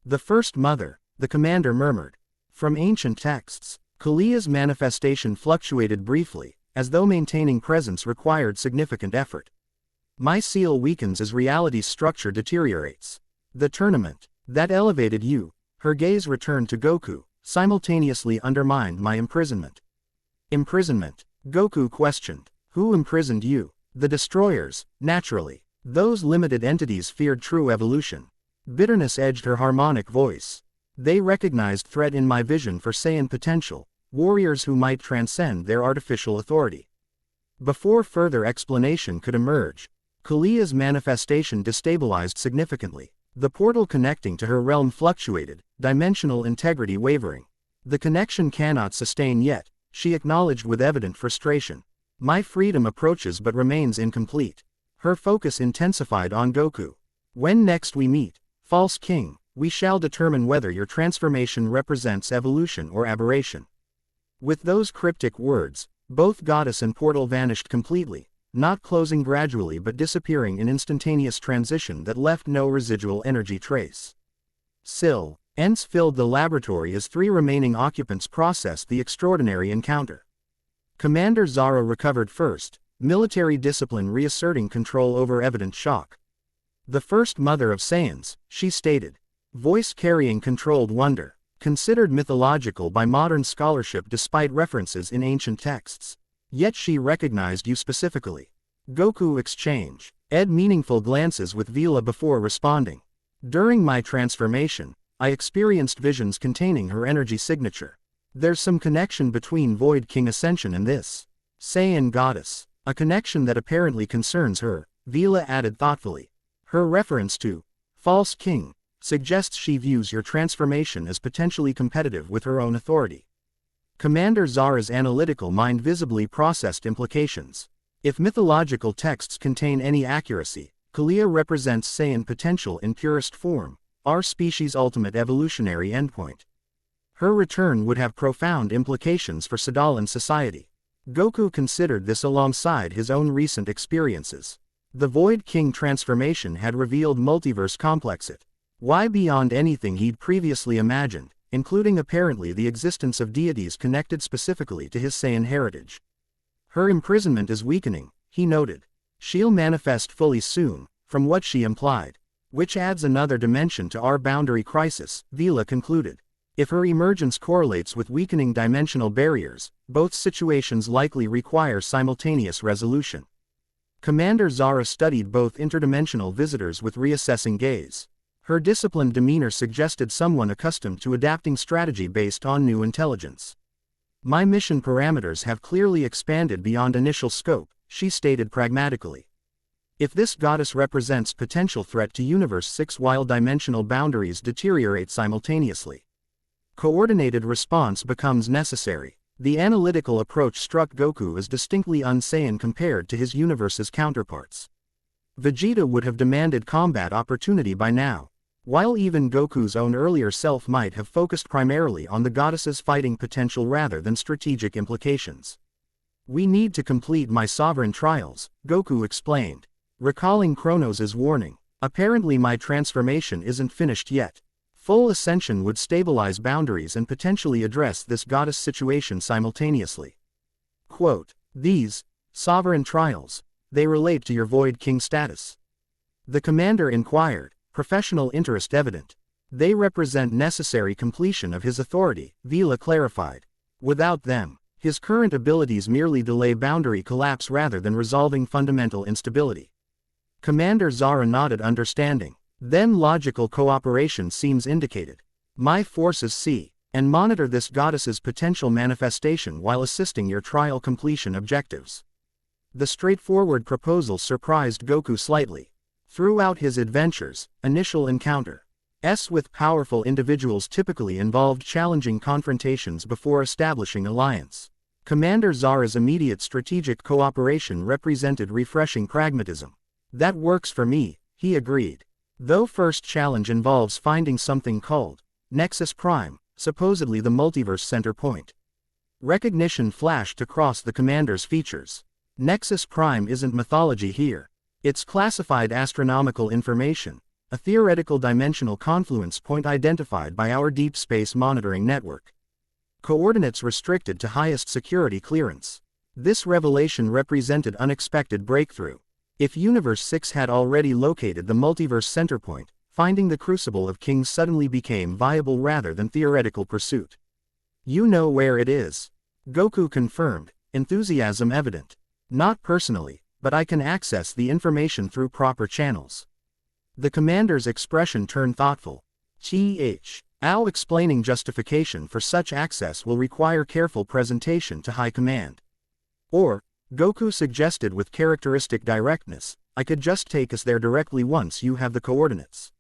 The First Mother, the commander murmured. From ancient texts, Kalia's manifestation fluctuated briefly, as though maintaining presence required significant effort. My seal weakens as reality's structure deteriorates. The tournament, that elevated you, her gaze returned to Goku, simultaneously undermined my imprisonment. Imprisonment? Goku questioned. Who imprisoned you? The destroyers, naturally. Those limited entities feared true evolution. Bitterness edged her harmonic voice. They recognized threat in my vision for Saiyan potential, warriors who might transcend their artificial authority. Before further explanation could emerge, Kalia's manifestation destabilized significantly. The portal connecting to her realm fluctuated, dimensional integrity wavering. The connection cannot sustain yet, she acknowledged with evident frustration. My freedom approaches but remains incomplete. Her focus intensified on Goku. When next we meet, false king, we shall determine whether your transformation represents evolution or aberration. With those cryptic words, both goddess and portal vanished completely, not closing gradually but disappearing in instantaneous transition that left no residual energy trace. Silence filled the laboratory as three remaining occupants processed the extraordinary encounter. Commander Zara recovered first, military discipline reasserting control over evident shock. The first mother of Saiyans, she stated, voice carrying controlled wonder, considered mythological by modern scholarship despite references in ancient texts. Yet she recognized you specifically. Goku exchange meaningful glances with Vila before responding. During my transformation, I experienced visions containing her energy signature. There's some connection between Void King Ascension and this Saiyan goddess, a connection that apparently concerns her, Vila added thoughtfully. Her reference to false king suggests she views your transformation as potentially competitive with her own authority. Commander Zara's analytical mind visibly processed implications. If mythological texts contain any accuracy, Kalia represents Saiyan potential in purest form, our species' ultimate evolutionary endpoint. Her return would have profound implications for Sadalan society. Goku considered this alongside his own recent experiences. The Void King transformation had revealed multiverse complexity. Why beyond anything he'd previously imagined, including apparently the existence of deities connected specifically to his Saiyan heritage. Her imprisonment is weakening, he noted. She'll manifest fully soon, from what she implied. Which adds another dimension to our boundary crisis, Vila concluded. If her emergence correlates with weakening dimensional barriers, both situations likely require simultaneous resolution. Commander Zara studied both interdimensional visitors with reassessing gaze. Her disciplined demeanor suggested someone accustomed to adapting strategy based on new intelligence. My mission parameters have clearly expanded beyond initial scope, she stated pragmatically. If this goddess represents potential threat to Universe 6 while dimensional boundaries deteriorate simultaneously, coordinated response becomes necessary. The analytical approach struck Goku as distinctly un-Saiyan compared to his universe's counterparts. Vegeta would have demanded combat opportunity by now, while even Goku's own earlier self might have focused primarily on the goddess's fighting potential rather than strategic implications. We need to complete my sovereign trials, Goku explained, recalling Kronos' warning. Apparently my transformation isn't finished yet. Full ascension would stabilize boundaries and potentially address this goddess situation simultaneously. Quote, these sovereign trials, they relate to your Void King status? The commander inquired, professional interest evident. They represent necessary completion of his authority, Vila clarified. Without them, his current abilities merely delay boundary collapse rather than resolving fundamental instability. Commander Zara nodded understanding. Then logical cooperation seems indicated. My forces see and monitor this goddess's potential manifestation while assisting your trial completion objectives. The straightforward proposal surprised Goku slightly. Throughout his adventures, initial encounters with powerful individuals typically involved challenging confrontations before establishing alliance. Commander Zara's immediate strategic cooperation represented refreshing pragmatism. That works for me, he agreed. Though first challenge involves finding something called Nexus Prime, supposedly the multiverse center point. Recognition flashed across the commander's features. Nexus Prime isn't mythology here. It's classified astronomical information, a theoretical dimensional confluence point identified by our deep space monitoring network. Coordinates restricted to highest security clearance. This revelation represented unexpected breakthrough. If Universe 6 had already located the multiverse center point, finding the Crucible of Kings suddenly became viable rather than theoretical pursuit. You know where it is. Goku confirmed, enthusiasm evident. Not personally, but I can access the information through proper channels. The commander's expression turned thoughtful. Ao explaining justification for such access will require careful presentation to high command. Or, Goku suggested with characteristic directness, I could just take us there directly once you have the coordinates.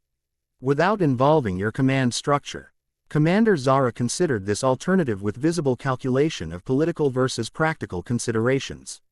Without involving your command structure. Commander Zara considered this alternative with visible calculation of political versus practical considerations.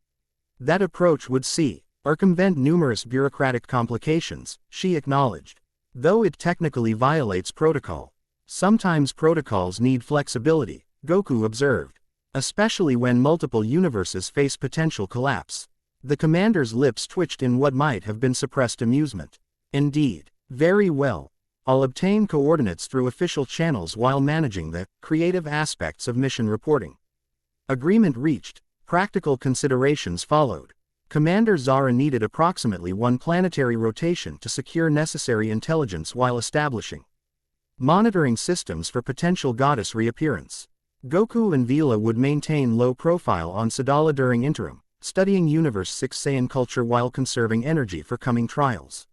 That approach would circumvent numerous bureaucratic complications, she acknowledged. Though it technically violates protocol. Sometimes protocols need flexibility, Goku observed. Especially when multiple universes face potential collapse. The commander's lips twitched in what might have been suppressed amusement. Indeed. Very well. I'll obtain coordinates through official channels while managing the creative aspects of mission reporting. Agreement reached. Practical considerations followed. Commander Zara needed approximately 1 planetary rotation to secure necessary intelligence while establishing monitoring systems for potential goddess reappearance. Goku and Vila would maintain low profile on Sadala during interim, studying Universe 6 Saiyan culture while conserving energy for coming trials.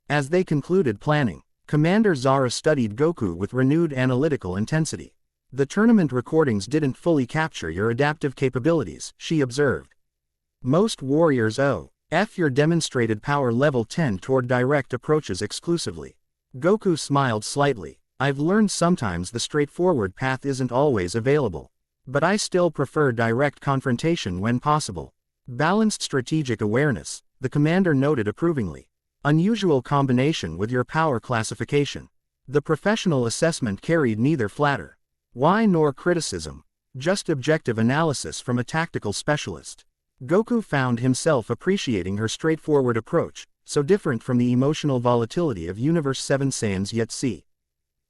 As they concluded planning, Commander Zara studied Goku with renewed analytical intensity. The tournament recordings didn't fully capture your adaptive capabilities, she observed. Most warriors your demonstrated power level 10 toward direct approaches exclusively. Goku smiled slightly. I've learned sometimes the straightforward path isn't always available. But I still prefer direct confrontation when possible. Balanced strategic awareness, the commander noted approvingly. Unusual combination with your power classification. The professional assessment carried neither flatter. Why nor criticism. Just objective analysis from a tactical specialist. Goku found himself appreciating her straightforward approach, so different from the emotional volatility of Universe 7 Saiyans yet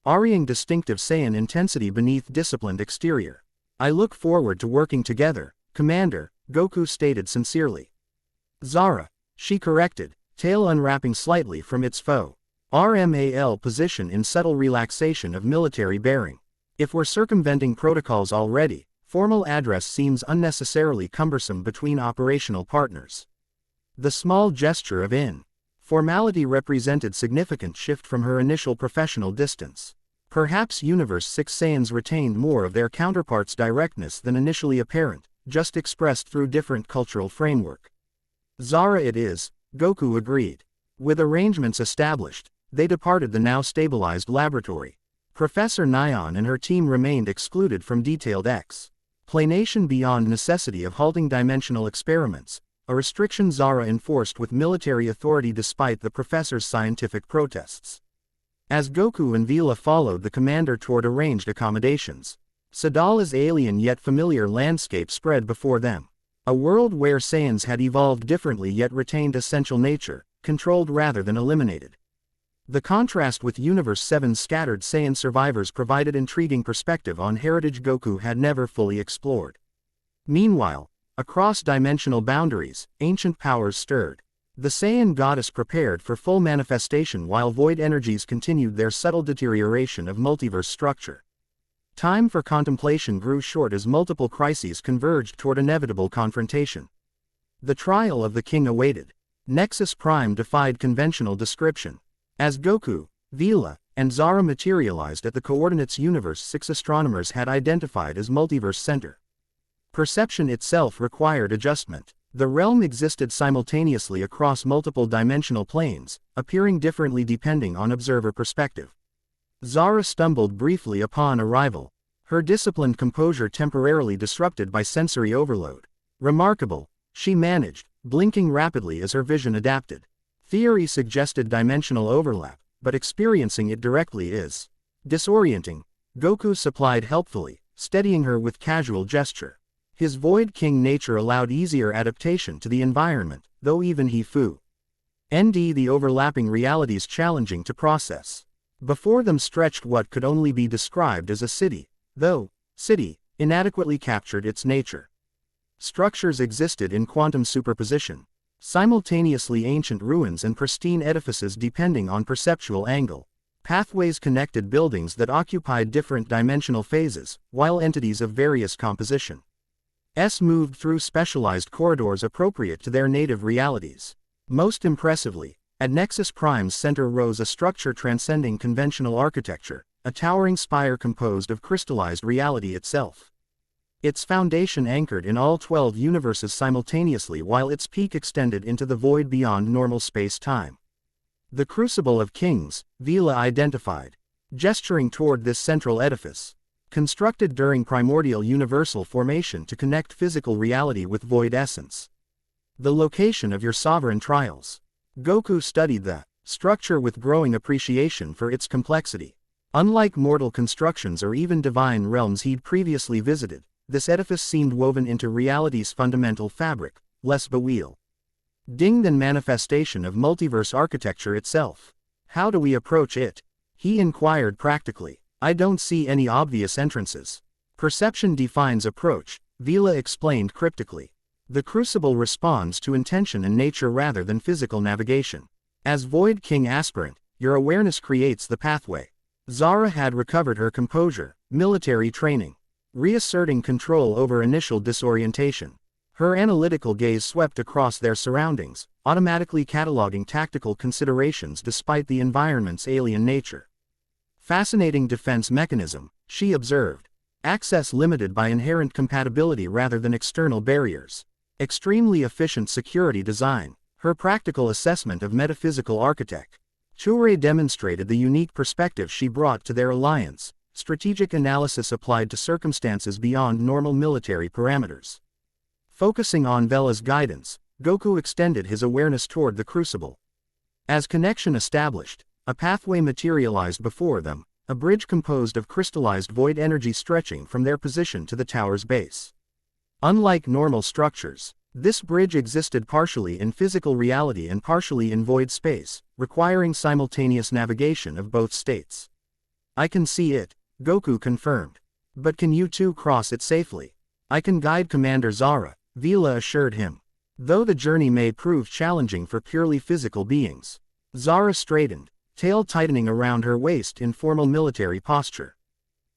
varying distinctive Saiyan intensity beneath disciplined exterior. I look forward to working together, Commander, Goku stated sincerely. Zara, she corrected, tail unwrapping slightly from its RMAL position in subtle relaxation of military bearing. If we're circumventing protocols already, formal address seems unnecessarily cumbersome between operational partners. The small gesture of formality represented significant shift from her initial professional distance. Perhaps Universe 6 Saiyans retained more of their counterparts' directness than initially apparent, just expressed through different cultural framework. Zara it is, Goku agreed. With arrangements established, they departed the now stabilized laboratory. Professor Nyan and her team remained excluded from detailed explanation beyond necessity of halting dimensional experiments, a restriction Zara enforced with military authority despite the professor's scientific protests. As Goku and Vila followed the commander toward arranged accommodations, Sadala's alien yet familiar landscape spread before them. A world where Saiyans had evolved differently yet retained essential nature, controlled rather than eliminated. The contrast with Universe 7's scattered Saiyan survivors provided intriguing perspective on heritage Goku had never fully explored. Meanwhile, across dimensional boundaries, ancient powers stirred. The Saiyan goddess prepared for full manifestation while void energies continued their subtle deterioration of multiverse structure. Time for contemplation grew short as multiple crises converged toward inevitable confrontation. The trial of the king awaited. Nexus Prime defied conventional description. As Goku, Vila, and Zara materialized at the coordinates Universe 6 astronomers had identified as multiverse center. Perception itself required adjustment. The realm existed simultaneously across multiple dimensional planes, appearing differently depending on observer perspective. Zara stumbled briefly upon arrival, her disciplined composure temporarily disrupted by sensory overload. Remarkable, she managed, blinking rapidly as her vision adapted. Theory suggested dimensional overlap, but experiencing it directly is disorienting. Goku supplied helpfully, steadying her with casual gesture. His Void King nature allowed easier adaptation to the environment, though even the overlapping realities challenging to process. Before them stretched what could only be described as a city, though city inadequately captured its nature. Structures existed in quantum superposition, simultaneously ancient ruins and pristine edifices depending on perceptual angle. Pathways connected buildings that occupied different dimensional phases, while entities of various composition moved through specialized corridors appropriate to their native realities. Most impressively, at Nexus Prime's center rose a structure transcending conventional architecture, a towering spire composed of crystallized reality itself. Its foundation anchored in all 12 universes simultaneously while its peak extended into the void beyond normal space-time. The Crucible of Kings, Vila identified, gesturing toward this central edifice. Constructed during primordial universal formation to connect physical reality with void essence. The location of your sovereign trials. Goku studied the structure with growing appreciation for its complexity. Unlike mortal constructions or even divine realms he'd previously visited, this edifice seemed woven into reality's fundamental fabric, less bewildered than manifestation of multiverse architecture itself. How do we approach it? He inquired practically. I don't see any obvious entrances. Perception defines approach, Vila explained cryptically. The crucible responds to intention and nature rather than physical navigation. As Void King aspirant, your awareness creates the pathway. Zara had recovered her composure, military training, reasserting control over initial disorientation. Her analytical gaze swept across their surroundings, automatically cataloging tactical considerations despite the environment's alien nature. Fascinating defense mechanism, she observed. Access limited by inherent compatibility rather than external barriers. Extremely efficient security design. Her practical assessment of metaphysical architect. Toure demonstrated the unique perspective she brought to their alliance, strategic analysis applied to circumstances beyond normal military parameters. Focusing on Vela's guidance, Goku extended his awareness toward the crucible. As connection established, a pathway materialized before them, a bridge composed of crystallized void energy stretching from their position to the tower's base. Unlike normal structures, this bridge existed partially in physical reality and partially in void space, requiring simultaneous navigation of both states. I can see it, Goku confirmed. But can you two cross it safely? I can guide Commander Zara, Vila assured him. Though the journey may prove challenging for purely physical beings. Zara straightened, tail tightening around her waist in formal military posture.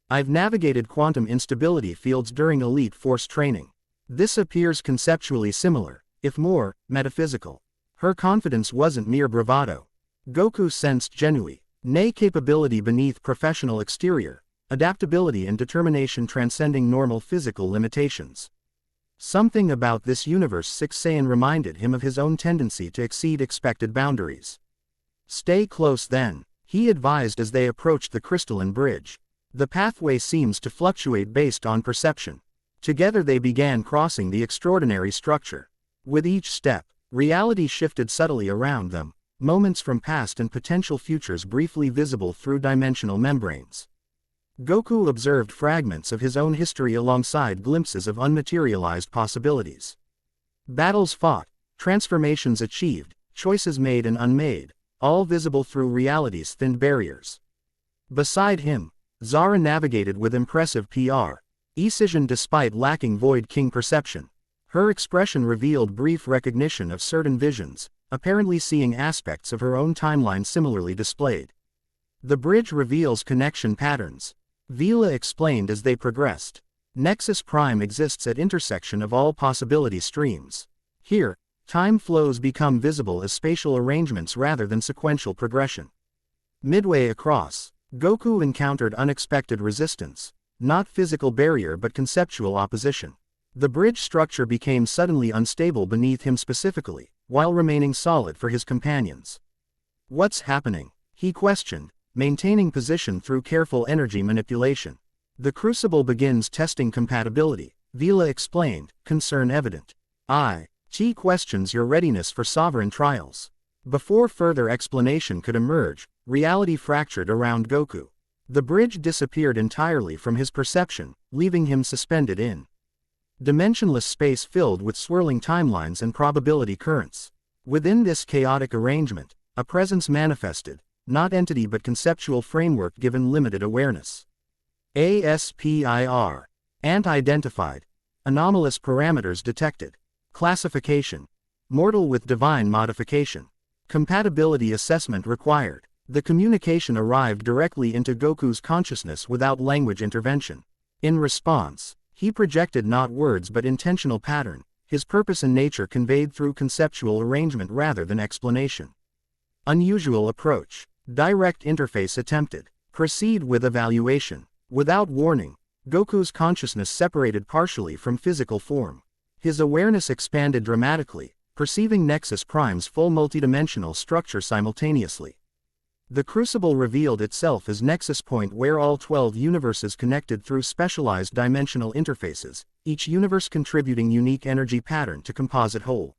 I've navigated quantum instability fields during elite force training. This appears conceptually similar, if more, metaphysical. Her confidence wasn't mere bravado. Goku sensed genuine, nay capability beneath professional exterior, adaptability and determination transcending normal physical limitations. Something about this universe 6 Saiyan reminded him of his own tendency to exceed expected boundaries. Stay close then, he advised as they approached the crystalline bridge. The pathway seems to fluctuate based on perception. Together they began crossing the extraordinary structure. With each step, reality shifted subtly around them, moments from past and potential futures briefly visible through dimensional membranes. Goku observed fragments of his own history alongside glimpses of unmaterialized possibilities. Battles fought, transformations achieved, choices made and unmade, all visible through reality's thin barriers. Beside him, Zara navigated with impressive precision despite lacking Void King perception. Her expression revealed brief recognition of certain visions, apparently seeing aspects of her own timeline similarly displayed. The bridge reveals connection patterns, Vila explained as they progressed. Nexus Prime exists at intersection of all possibility streams. Here, time flows become visible as spatial arrangements rather than sequential progression. Midway across, Goku encountered unexpected resistance, not physical barrier but conceptual opposition. The bridge structure became suddenly unstable beneath him specifically, while remaining solid for his companions. What's happening? He questioned, maintaining position through careful energy manipulation. The crucible begins testing compatibility, Vila explained, concern evident. T questions your readiness for sovereign trials. Before further explanation could emerge, reality fractured around Goku. The bridge disappeared entirely from his perception, leaving him suspended in dimensionless space filled with swirling timelines and probability currents. Within this chaotic arrangement, a presence manifested, not entity but conceptual framework given limited awareness. ASPIR. Ant-identified. Anomalous parameters detected. Classification. Mortal with divine modification. Compatibility assessment required. The communication arrived directly into Goku's consciousness without language intervention. In response, he projected not words but intentional pattern, his purpose and nature conveyed through conceptual arrangement rather than explanation. Unusual approach. Direct interface attempted. Proceed with evaluation. Without warning, Goku's consciousness separated partially from physical form. His awareness expanded dramatically, perceiving Nexus Prime's full multidimensional structure simultaneously. The crucible revealed itself as Nexus Point where all 12 universes connected through specialized dimensional interfaces, each universe contributing unique energy pattern to composite whole.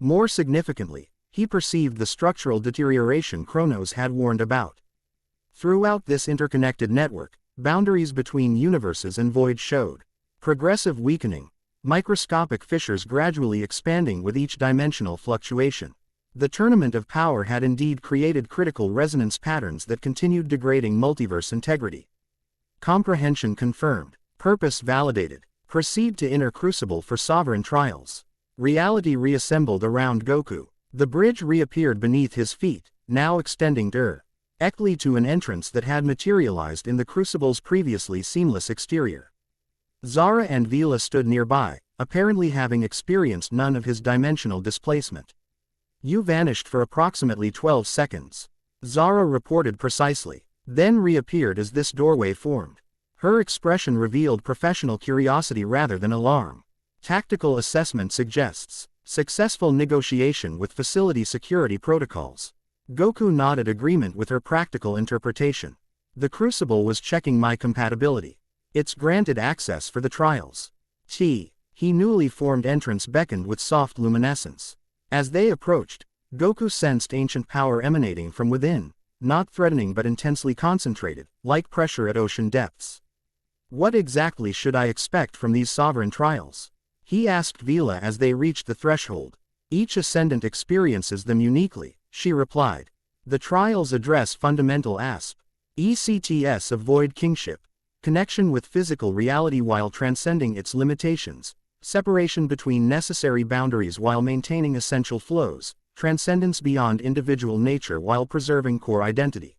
More significantly, he perceived the structural deterioration Chronos had warned about. Throughout this interconnected network, boundaries between universes and voids showed progressive weakening, microscopic fissures gradually expanding with each dimensional fluctuation. The tournament of power had indeed created critical resonance patterns that continued degrading multiverse integrity. Comprehension confirmed. Purpose validated. Proceed to inner crucible for sovereign trials. Reality reassembled around Goku. The bridge reappeared beneath his feet, now extending directly to an entrance that had materialized in the crucible's previously seamless exterior. Zara and Vila stood nearby, apparently having experienced none of his dimensional displacement. You vanished for approximately 12 seconds. Zara reported precisely, then reappeared as this doorway formed. Her expression revealed professional curiosity rather than alarm. Tactical assessment suggests successful negotiation with facility security protocols. Goku nodded agreement with her practical interpretation. The crucible was checking my compatibility. It's granted access for the trials. He newly formed entrance beckoned with soft luminescence. As they approached, Goku sensed ancient power emanating from within, not threatening but intensely concentrated, like pressure at ocean depths. What exactly should I expect from these sovereign trials? He asked Vila as they reached the threshold. Each ascendant experiences them uniquely, she replied. The trials address fundamental ECTS of void kingship, connection with physical reality while transcending its limitations, separation between necessary boundaries while maintaining essential flows, transcendence beyond individual nature while preserving core identity.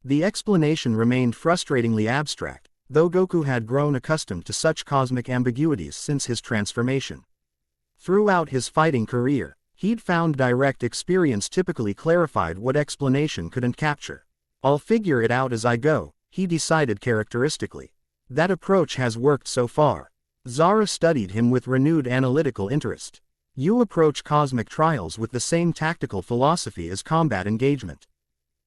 The explanation remained frustratingly abstract, though Goku had grown accustomed to such cosmic ambiguities since his transformation. Throughout his fighting career, he'd found direct experience typically clarified what explanation couldn't capture. I'll figure it out as I go, he decided characteristically. That approach has worked so far. Zara studied him with renewed analytical interest. You approach cosmic trials with the same tactical philosophy as combat engagement.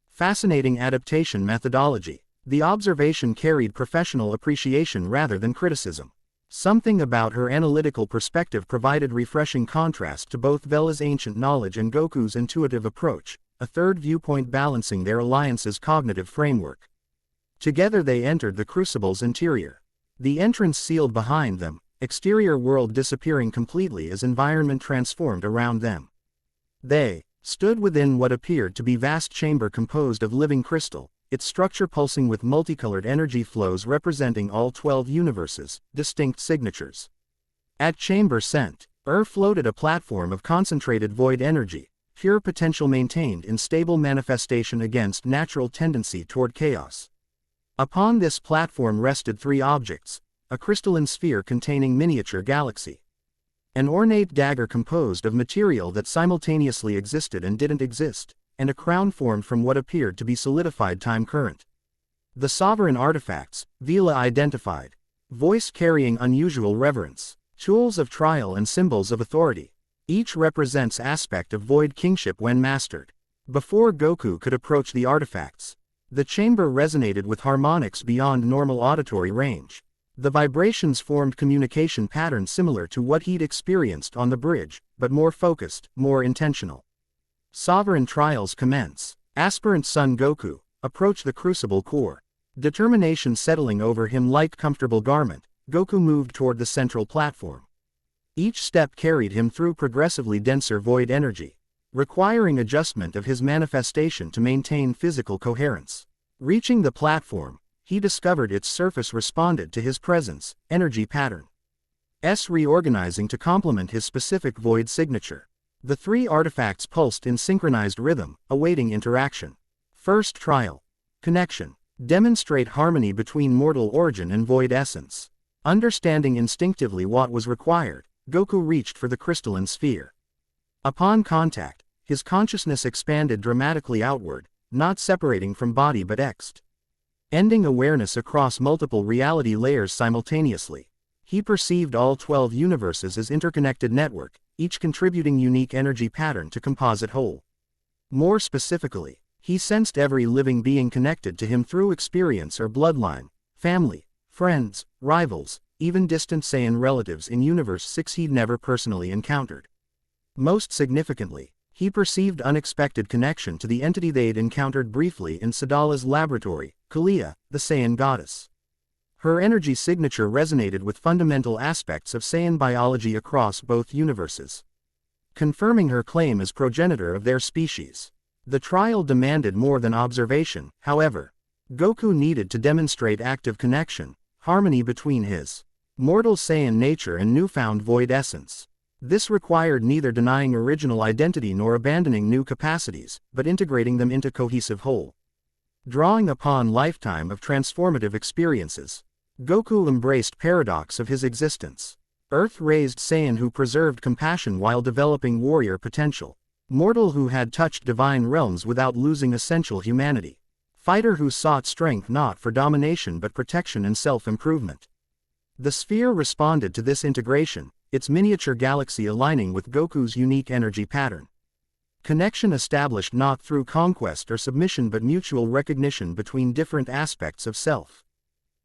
Fascinating adaptation methodology. The observation carried professional appreciation rather than criticism. Something about her analytical perspective provided refreshing contrast to both Vela's ancient knowledge and Goku's intuitive approach, a third viewpoint balancing their alliance's cognitive framework. Together they entered the crucible's interior. The entrance sealed behind them, exterior world disappearing completely as environment transformed around them. They stood within what appeared to be vast chamber composed of living crystal, its structure pulsing with multicolored energy flows representing all 12 universes, distinct signatures. At chamber center floated a platform of concentrated void energy, pure potential maintained in stable manifestation against natural tendency toward chaos. Upon this platform rested three objects: a crystalline sphere containing miniature galaxy, an ornate dagger composed of material that simultaneously existed and didn't exist, and a crown formed from what appeared to be solidified time current. The sovereign artifacts, Vila identified, voice carrying unusual reverence, tools of trial and symbols of authority. Each represents aspect of void kingship when mastered. Before Goku could approach the artifacts, the chamber resonated with harmonics beyond normal auditory range. The vibrations formed communication patterns similar to what he'd experienced on the bridge, but more focused, more intentional. Sovereign trials commence. Aspirant Son Goku approached the crucible core. Determination settling over him like comfortable garment, Goku moved toward the central platform. Each step carried him through progressively denser void energy, requiring adjustment of his manifestation to maintain physical coherence. Reaching the platform, he discovered its surface responded to his presence, energy pattern reorganizing to complement his specific void signature. The three artifacts pulsed in synchronized rhythm, awaiting interaction. First trial. Connection. Demonstrate harmony between mortal origin and void essence. Understanding instinctively what was required, Goku reached for the crystalline sphere. Upon contact, his consciousness expanded dramatically outward, not separating from body but ending awareness across multiple reality layers simultaneously. He perceived all 12 universes as interconnected network, each contributing unique energy pattern to composite whole. More specifically, he sensed every living being connected to him through experience or bloodline, family, friends, rivals, even distant Saiyan relatives in Universe 6 he'd never personally encountered. Most significantly, he perceived unexpected connection to the entity they'd encountered briefly in Sadala's laboratory, Kalia, the Saiyan goddess. Her energy signature resonated with fundamental aspects of Saiyan biology across both universes, confirming her claim as progenitor of their species. The trial demanded more than observation, however. Goku needed to demonstrate active connection, harmony between his mortal Saiyan nature and newfound void essence. This required neither denying original identity nor abandoning new capacities, but integrating them into cohesive whole. Drawing upon lifetime of transformative experiences, Goku embraced paradox of his existence. Earth-raised Saiyan who preserved compassion while developing warrior potential. Mortal who had touched divine realms without losing essential humanity. Fighter who sought strength not for domination but protection and self-improvement. The sphere responded to this integration, its miniature galaxy aligning with Goku's unique energy pattern. Connection established not through conquest or submission but mutual recognition between different aspects of self.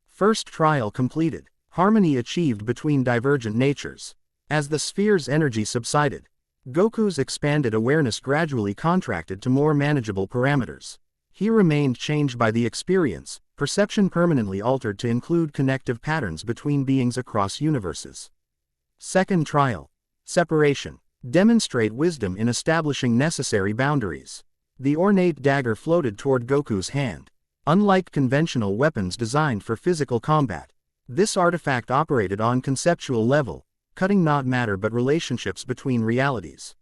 First trial completed. Harmony achieved between divergent natures. As the sphere's energy subsided, Goku's expanded awareness gradually contracted to more manageable parameters. He remained changed by the experience, perception permanently altered to include connective patterns between beings across universes. Second trial. Separation. Demonstrate wisdom in establishing necessary boundaries. The ornate dagger floated toward Goku's hand. Unlike conventional weapons designed for physical combat, this artifact operated on conceptual level, cutting not matter but relationships between realities.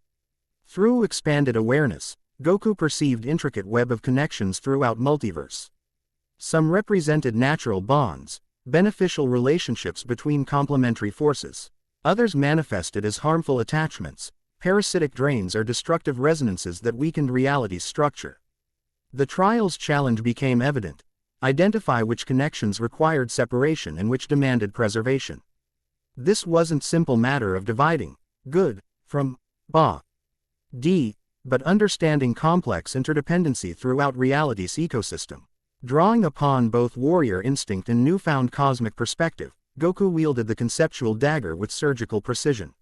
Through expanded awareness, Goku perceived intricate web of connections throughout multiverse. Some represented natural bonds, beneficial relationships between complementary forces. Others manifested as harmful attachments, parasitic drains or destructive resonances that weakened reality's structure. The trial's challenge became evident. Identify which connections required separation and which demanded preservation. This wasn't simple matter of dividing good from bad, but understanding complex interdependency throughout reality's ecosystem. Drawing upon both warrior instinct and newfound cosmic perspective, Goku wielded the conceptual dagger with surgical precision.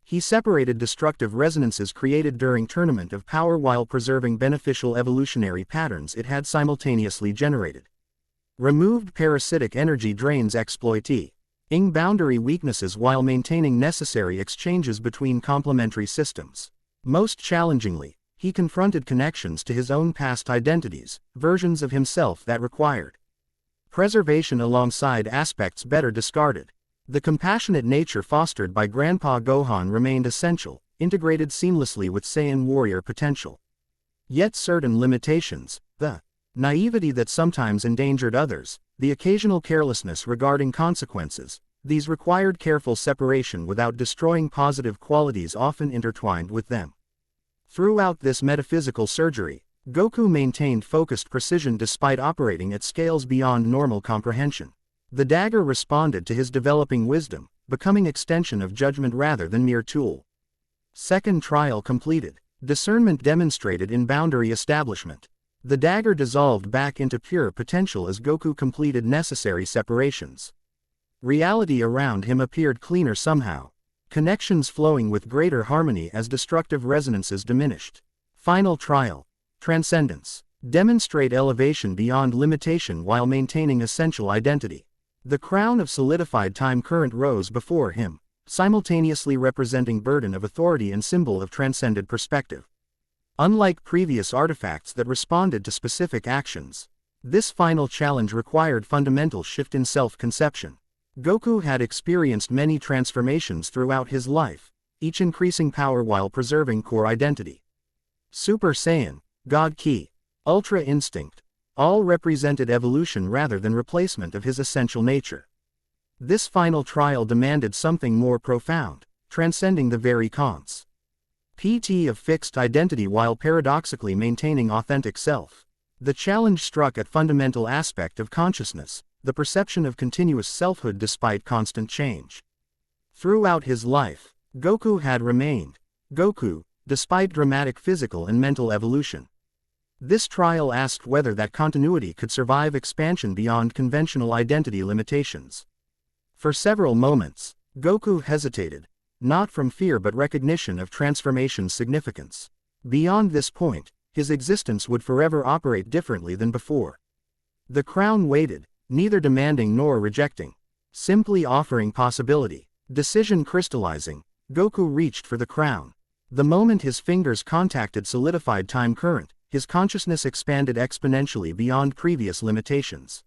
He separated destructive resonances created during tournament of power while preserving beneficial evolutionary patterns it had simultaneously generated. Removed parasitic energy drains exploiting boundary weaknesses while maintaining necessary exchanges between complementary systems. Most challengingly, he confronted connections to his own past identities, versions of himself that required preservation alongside aspects better discarded. The compassionate nature fostered by Grandpa Gohan remained essential, integrated seamlessly with Saiyan warrior potential. Yet certain limitations, the naivety that sometimes endangered others, the occasional carelessness regarding consequences, these required careful separation without destroying positive qualities often intertwined with them. Throughout this metaphysical surgery, Goku maintained focused precision despite operating at scales beyond normal comprehension. The dagger responded to his developing wisdom, becoming extension of judgment rather than mere tool. Second trial completed. Discernment demonstrated in boundary establishment. The dagger dissolved back into pure potential as Goku completed necessary separations. Reality around him appeared cleaner somehow, connections flowing with greater harmony as destructive resonances diminished. Final trial. Transcendence. Demonstrate elevation beyond limitation while maintaining essential identity. The crown of solidified time current rose before him, simultaneously representing burden of authority and symbol of transcended perspective. Unlike previous artifacts that responded to specific actions, this final challenge required fundamental shift in self-conception. Goku had experienced many transformations throughout his life, each increasing power while preserving core identity. Super Saiyan, God Ki, Ultra Instinct, all represented evolution rather than replacement of his essential nature. This final trial demanded something more profound, transcending the very concept of fixed identity while paradoxically maintaining authentic self. The challenge struck at fundamental aspect of consciousness, the perception of continuous selfhood despite constant change. Throughout his life, Goku had remained Goku, despite dramatic physical and mental evolution. This trial asked whether that continuity could survive expansion beyond conventional identity limitations. For several moments, Goku hesitated, not from fear but recognition of transformation's significance. Beyond this point, his existence would forever operate differently than before. The crown waited, neither demanding nor rejecting, simply offering possibility. Decision crystallizing, Goku reached for the crown. The moment his fingers contacted solidified time current, his consciousness expanded exponentially beyond previous limitations.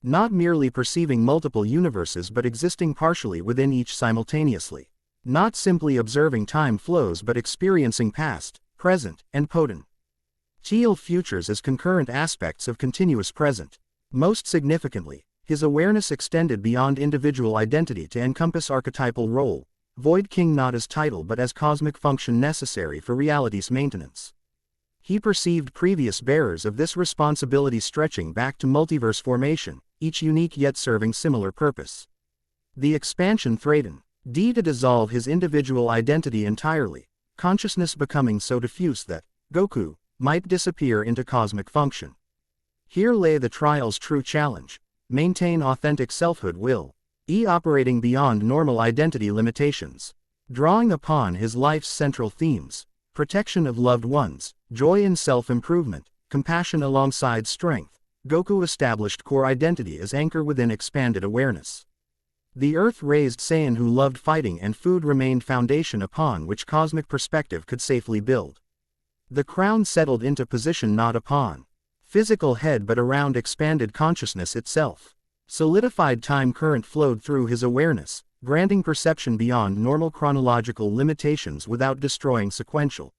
Not merely perceiving multiple universes but existing partially within each simultaneously. Not simply observing time flows but experiencing past, present, and potential futures as concurrent aspects of continuous present. Most significantly, his awareness extended beyond individual identity to encompass archetypal role, Void King not as title but as cosmic function necessary for reality's maintenance. He perceived previous bearers of this responsibility stretching back to multiverse formation, each unique yet serving similar purpose. The expansion threatened to dissolve his individual identity entirely, consciousness becoming so diffuse that Goku might disappear into cosmic function. Here lay the trial's true challenge: maintain authentic selfhood will, operating beyond normal identity limitations. Drawing upon his life's central themes: protection of loved ones, joy in self-improvement, compassion alongside strength, Goku established core identity as anchor within expanded awareness. The earth-raised Saiyan who loved fighting and food remained foundation upon which cosmic perspective could safely build. The crown settled into position not upon physical head but around expanded consciousness itself. Solidified time current flowed through his awareness, granting perception beyond normal chronological limitations without destroying sequential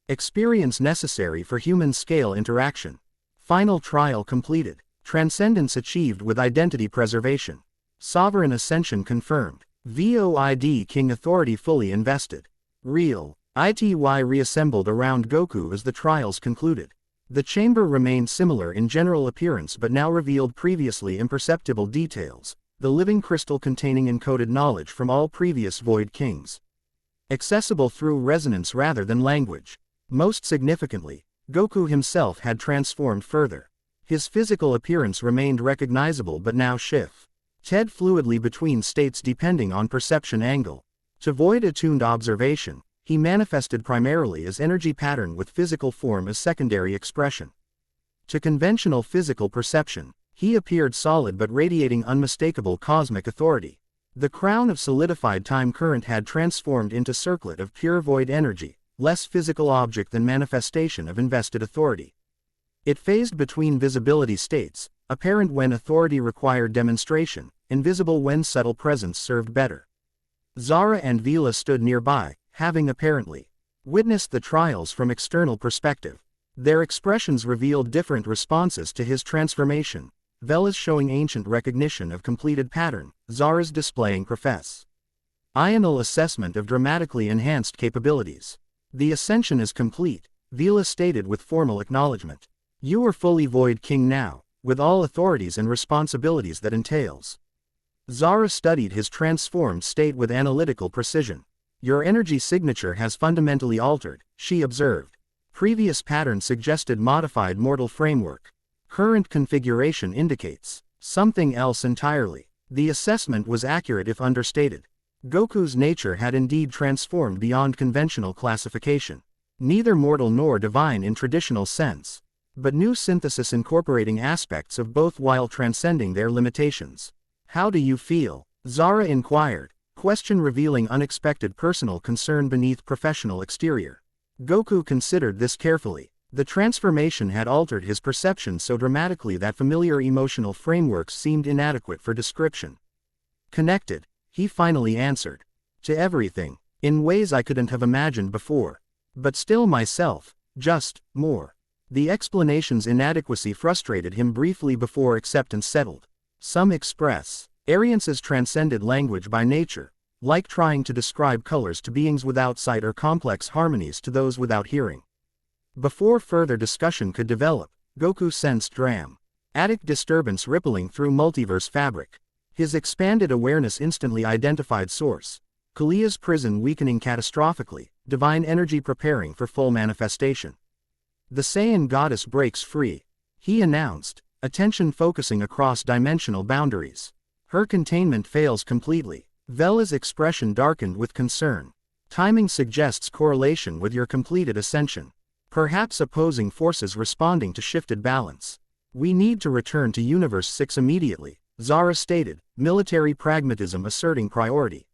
experience necessary for human-scale interaction. Final trial completed. Transcendence achieved with identity preservation. Sovereign ascension confirmed. Void King authority fully invested. Real ITY reassembled around Goku as the trials concluded. The chamber remained similar in general appearance but now revealed previously imperceptible details, the living crystal containing encoded knowledge from all previous Void Kings. Accessible through resonance rather than language. Most significantly, Goku himself had transformed further. His physical appearance remained recognizable but now shifted fluidly between states depending on perception angle. To void attuned observation, he manifested primarily as energy pattern with physical form as secondary expression. To conventional physical perception, he appeared solid but radiating unmistakable cosmic authority. The crown of solidified time current had transformed into circlet of pure void energy, less physical object than manifestation of invested authority. It phased between visibility states, apparent when authority required demonstration, invisible when subtle presence served better. Zara and Vila stood nearby, having apparently witnessed the trials from external perspective. Their expressions revealed different responses to his transformation. Vela's showing ancient recognition of completed pattern, Zara's displaying professional assessment of dramatically enhanced capabilities. The ascension is complete, Vila stated with formal acknowledgement. You are fully Void King now, with all authorities and responsibilities that entails. Zara studied his transformed state with analytical precision. Your energy signature has fundamentally altered, she observed. Previous pattern suggested modified mortal framework. Current configuration indicates something else entirely. The assessment was accurate if understated. Goku's nature had indeed transformed beyond conventional classification. Neither mortal nor divine in traditional sense, but new synthesis incorporating aspects of both while transcending their limitations. How do you feel? Zara inquired, question revealing unexpected personal concern beneath professional exterior. Goku considered this carefully. The transformation had altered his perception so dramatically that familiar emotional frameworks seemed inadequate for description. Connected, he finally answered. To everything, in ways I couldn't have imagined before. But still myself, just more. The explanation's inadequacy frustrated him briefly before acceptance settled. Some express Ariance's transcended language by nature, like trying to describe colors to beings without sight or complex harmonies to those without hearing. Before further discussion could develop, Goku sensed dramatic disturbance rippling through multiverse fabric. His expanded awareness instantly identified source. Kalia's prison weakening catastrophically, divine energy preparing for full manifestation. The Saiyan goddess breaks free, he announced, attention focusing across dimensional boundaries. Her containment fails completely. Vela's expression darkened with concern. Timing suggests correlation with your completed ascension. Perhaps opposing forces responding to shifted balance. We need to return to Universe 6 immediately, Zara stated, military pragmatism asserting priority.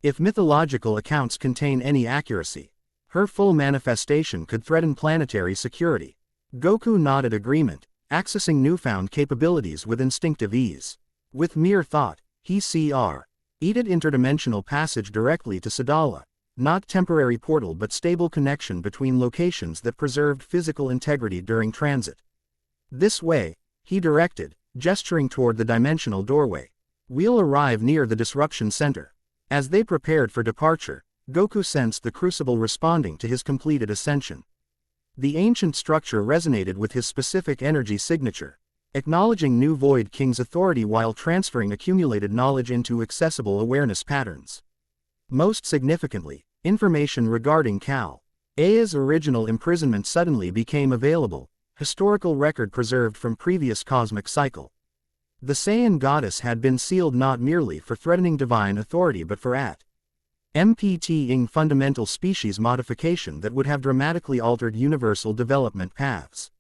If mythological accounts contain any accuracy, her full manifestation could threaten planetary security. Goku nodded agreement, accessing newfound capabilities with instinctive ease. With mere thought, he Eated interdimensional passage directly to Sadala. Not temporary portal but stable connection between locations that preserved physical integrity during transit. This way, he directed, gesturing toward the dimensional doorway. We'll arrive near the disruption center. As they prepared for departure, Goku sensed the crucible responding to his completed ascension. The ancient structure resonated with his specific energy signature, acknowledging new Void King's authority while transferring accumulated knowledge into accessible awareness patterns. Most significantly, information regarding Aya's original imprisonment suddenly became available, historical record preserved from previous cosmic cycle. The Saiyan goddess had been sealed not merely for threatening divine authority but for MPT-ing fundamental species modification that would have dramatically altered universal development paths.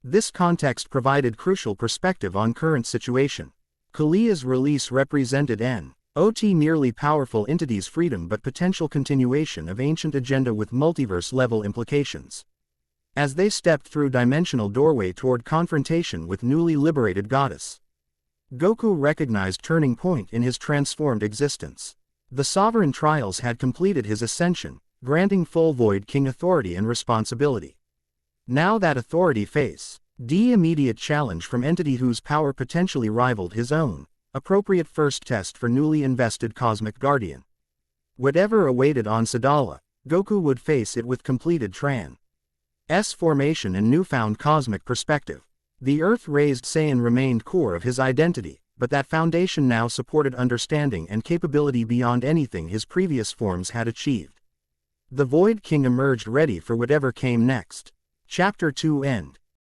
This context provided crucial perspective on current situation. Kalia's release represented not merely powerful entities' freedom but potential continuation of ancient agenda with multiverse-level implications. As they stepped through dimensional doorway toward confrontation with newly liberated goddess, Goku recognized turning point in his transformed existence. The sovereign trials had completed his ascension, granting full Void King authority and responsibility. Now that authority faced the immediate challenge from entity whose power potentially rivaled his own, appropriate first test for newly invested Cosmic Guardian. Whatever awaited on Sadala, Goku would face it with completed formation and newfound cosmic perspective. The Earth-raised Saiyan remained core of his identity, but that foundation now supported understanding and capability beyond anything his previous forms had achieved. The Void King emerged ready for whatever came next. Chapter 2 End.